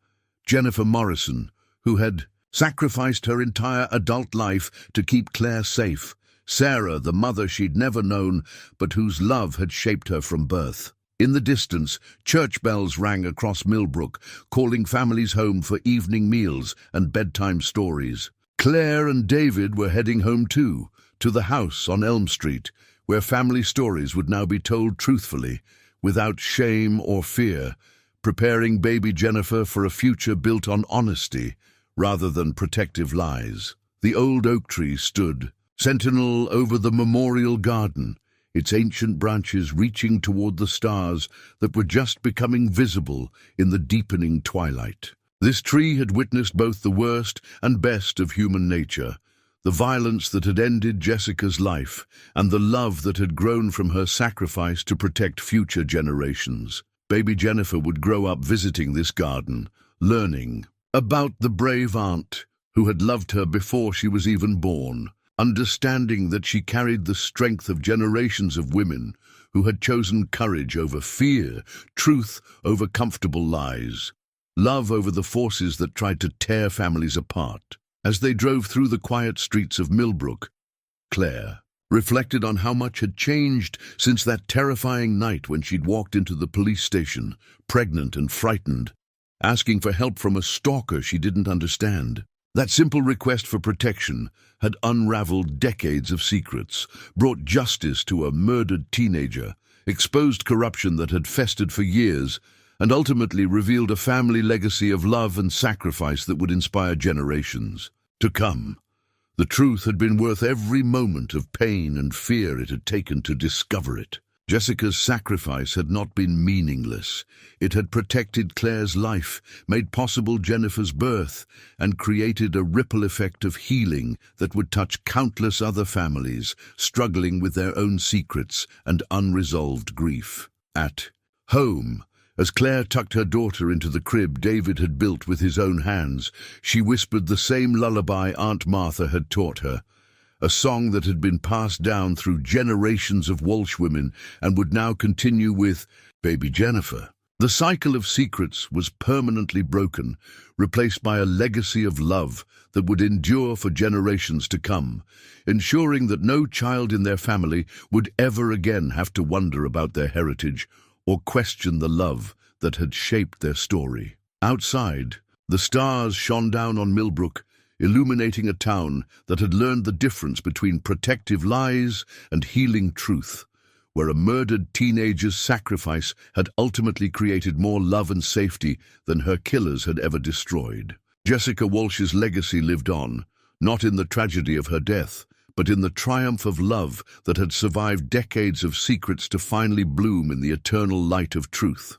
[SPEAKER 1] Jennifer Morrison, who had sacrificed her entire adult life to keep Claire safe. Sarah, the mother she'd never known, but whose love had shaped her from birth. In the distance, church bells rang across Millbrook, calling families home for evening meals and bedtime stories. Claire and David were heading home too, to the house on Elm Street, where family stories would now be told truthfully, without shame or fear, preparing baby Jennifer for a future built on honesty rather than protective lies. The old oak tree stood, sentinel over the memorial garden, its ancient branches reaching toward the stars that were just becoming visible in the deepening twilight. This tree had witnessed both the worst and best of human nature, the violence that had ended Jessica's life and the love that had grown from her sacrifice to protect future generations. Baby Jennifer would grow up visiting this garden, learning about the brave aunt who had loved her before she was even born, understanding that she carried the strength of generations of women who had chosen courage over fear, truth over comfortable lies, love over the forces that tried to tear families apart. As they drove through the quiet streets of Millbrook, Claire reflected on how much had changed since that terrifying night when she'd walked into the police station, pregnant and frightened, asking for help from a stalker she didn't understand. That simple request for protection had unraveled decades of secrets, brought justice to a murdered teenager, exposed corruption that had festered for years, and ultimately revealed a family legacy of love and sacrifice that would inspire generations to come. The truth had been worth every moment of pain and fear it had taken to discover it. Jessica's sacrifice had not been meaningless. It had protected Claire's life, made possible Jennifer's birth, and created a ripple effect of healing that would touch countless other families struggling with their own secrets and unresolved grief. At home, as Claire tucked her daughter into the crib David had built with his own hands, she whispered the same lullaby Aunt Martha had taught her, a song that had been passed down through generations of Walsh women and would now continue with, "Baby Jennifer, The cycle of secrets was permanently broken, replaced by a legacy of love that would endure for generations to come, ensuring that no child in their family would ever again have to wonder about their heritage or question the love that had shaped their story. Outside, the stars shone down on Millbrook, illuminating a town that had learned the difference between protective lies and healing truth, where a murdered teenager's sacrifice had ultimately created more love and safety than her killers had ever destroyed. Jessica Walsh's legacy lived on, not in the tragedy of her death, but in the triumph of love that had survived decades of secrets to finally bloom in the eternal light of truth.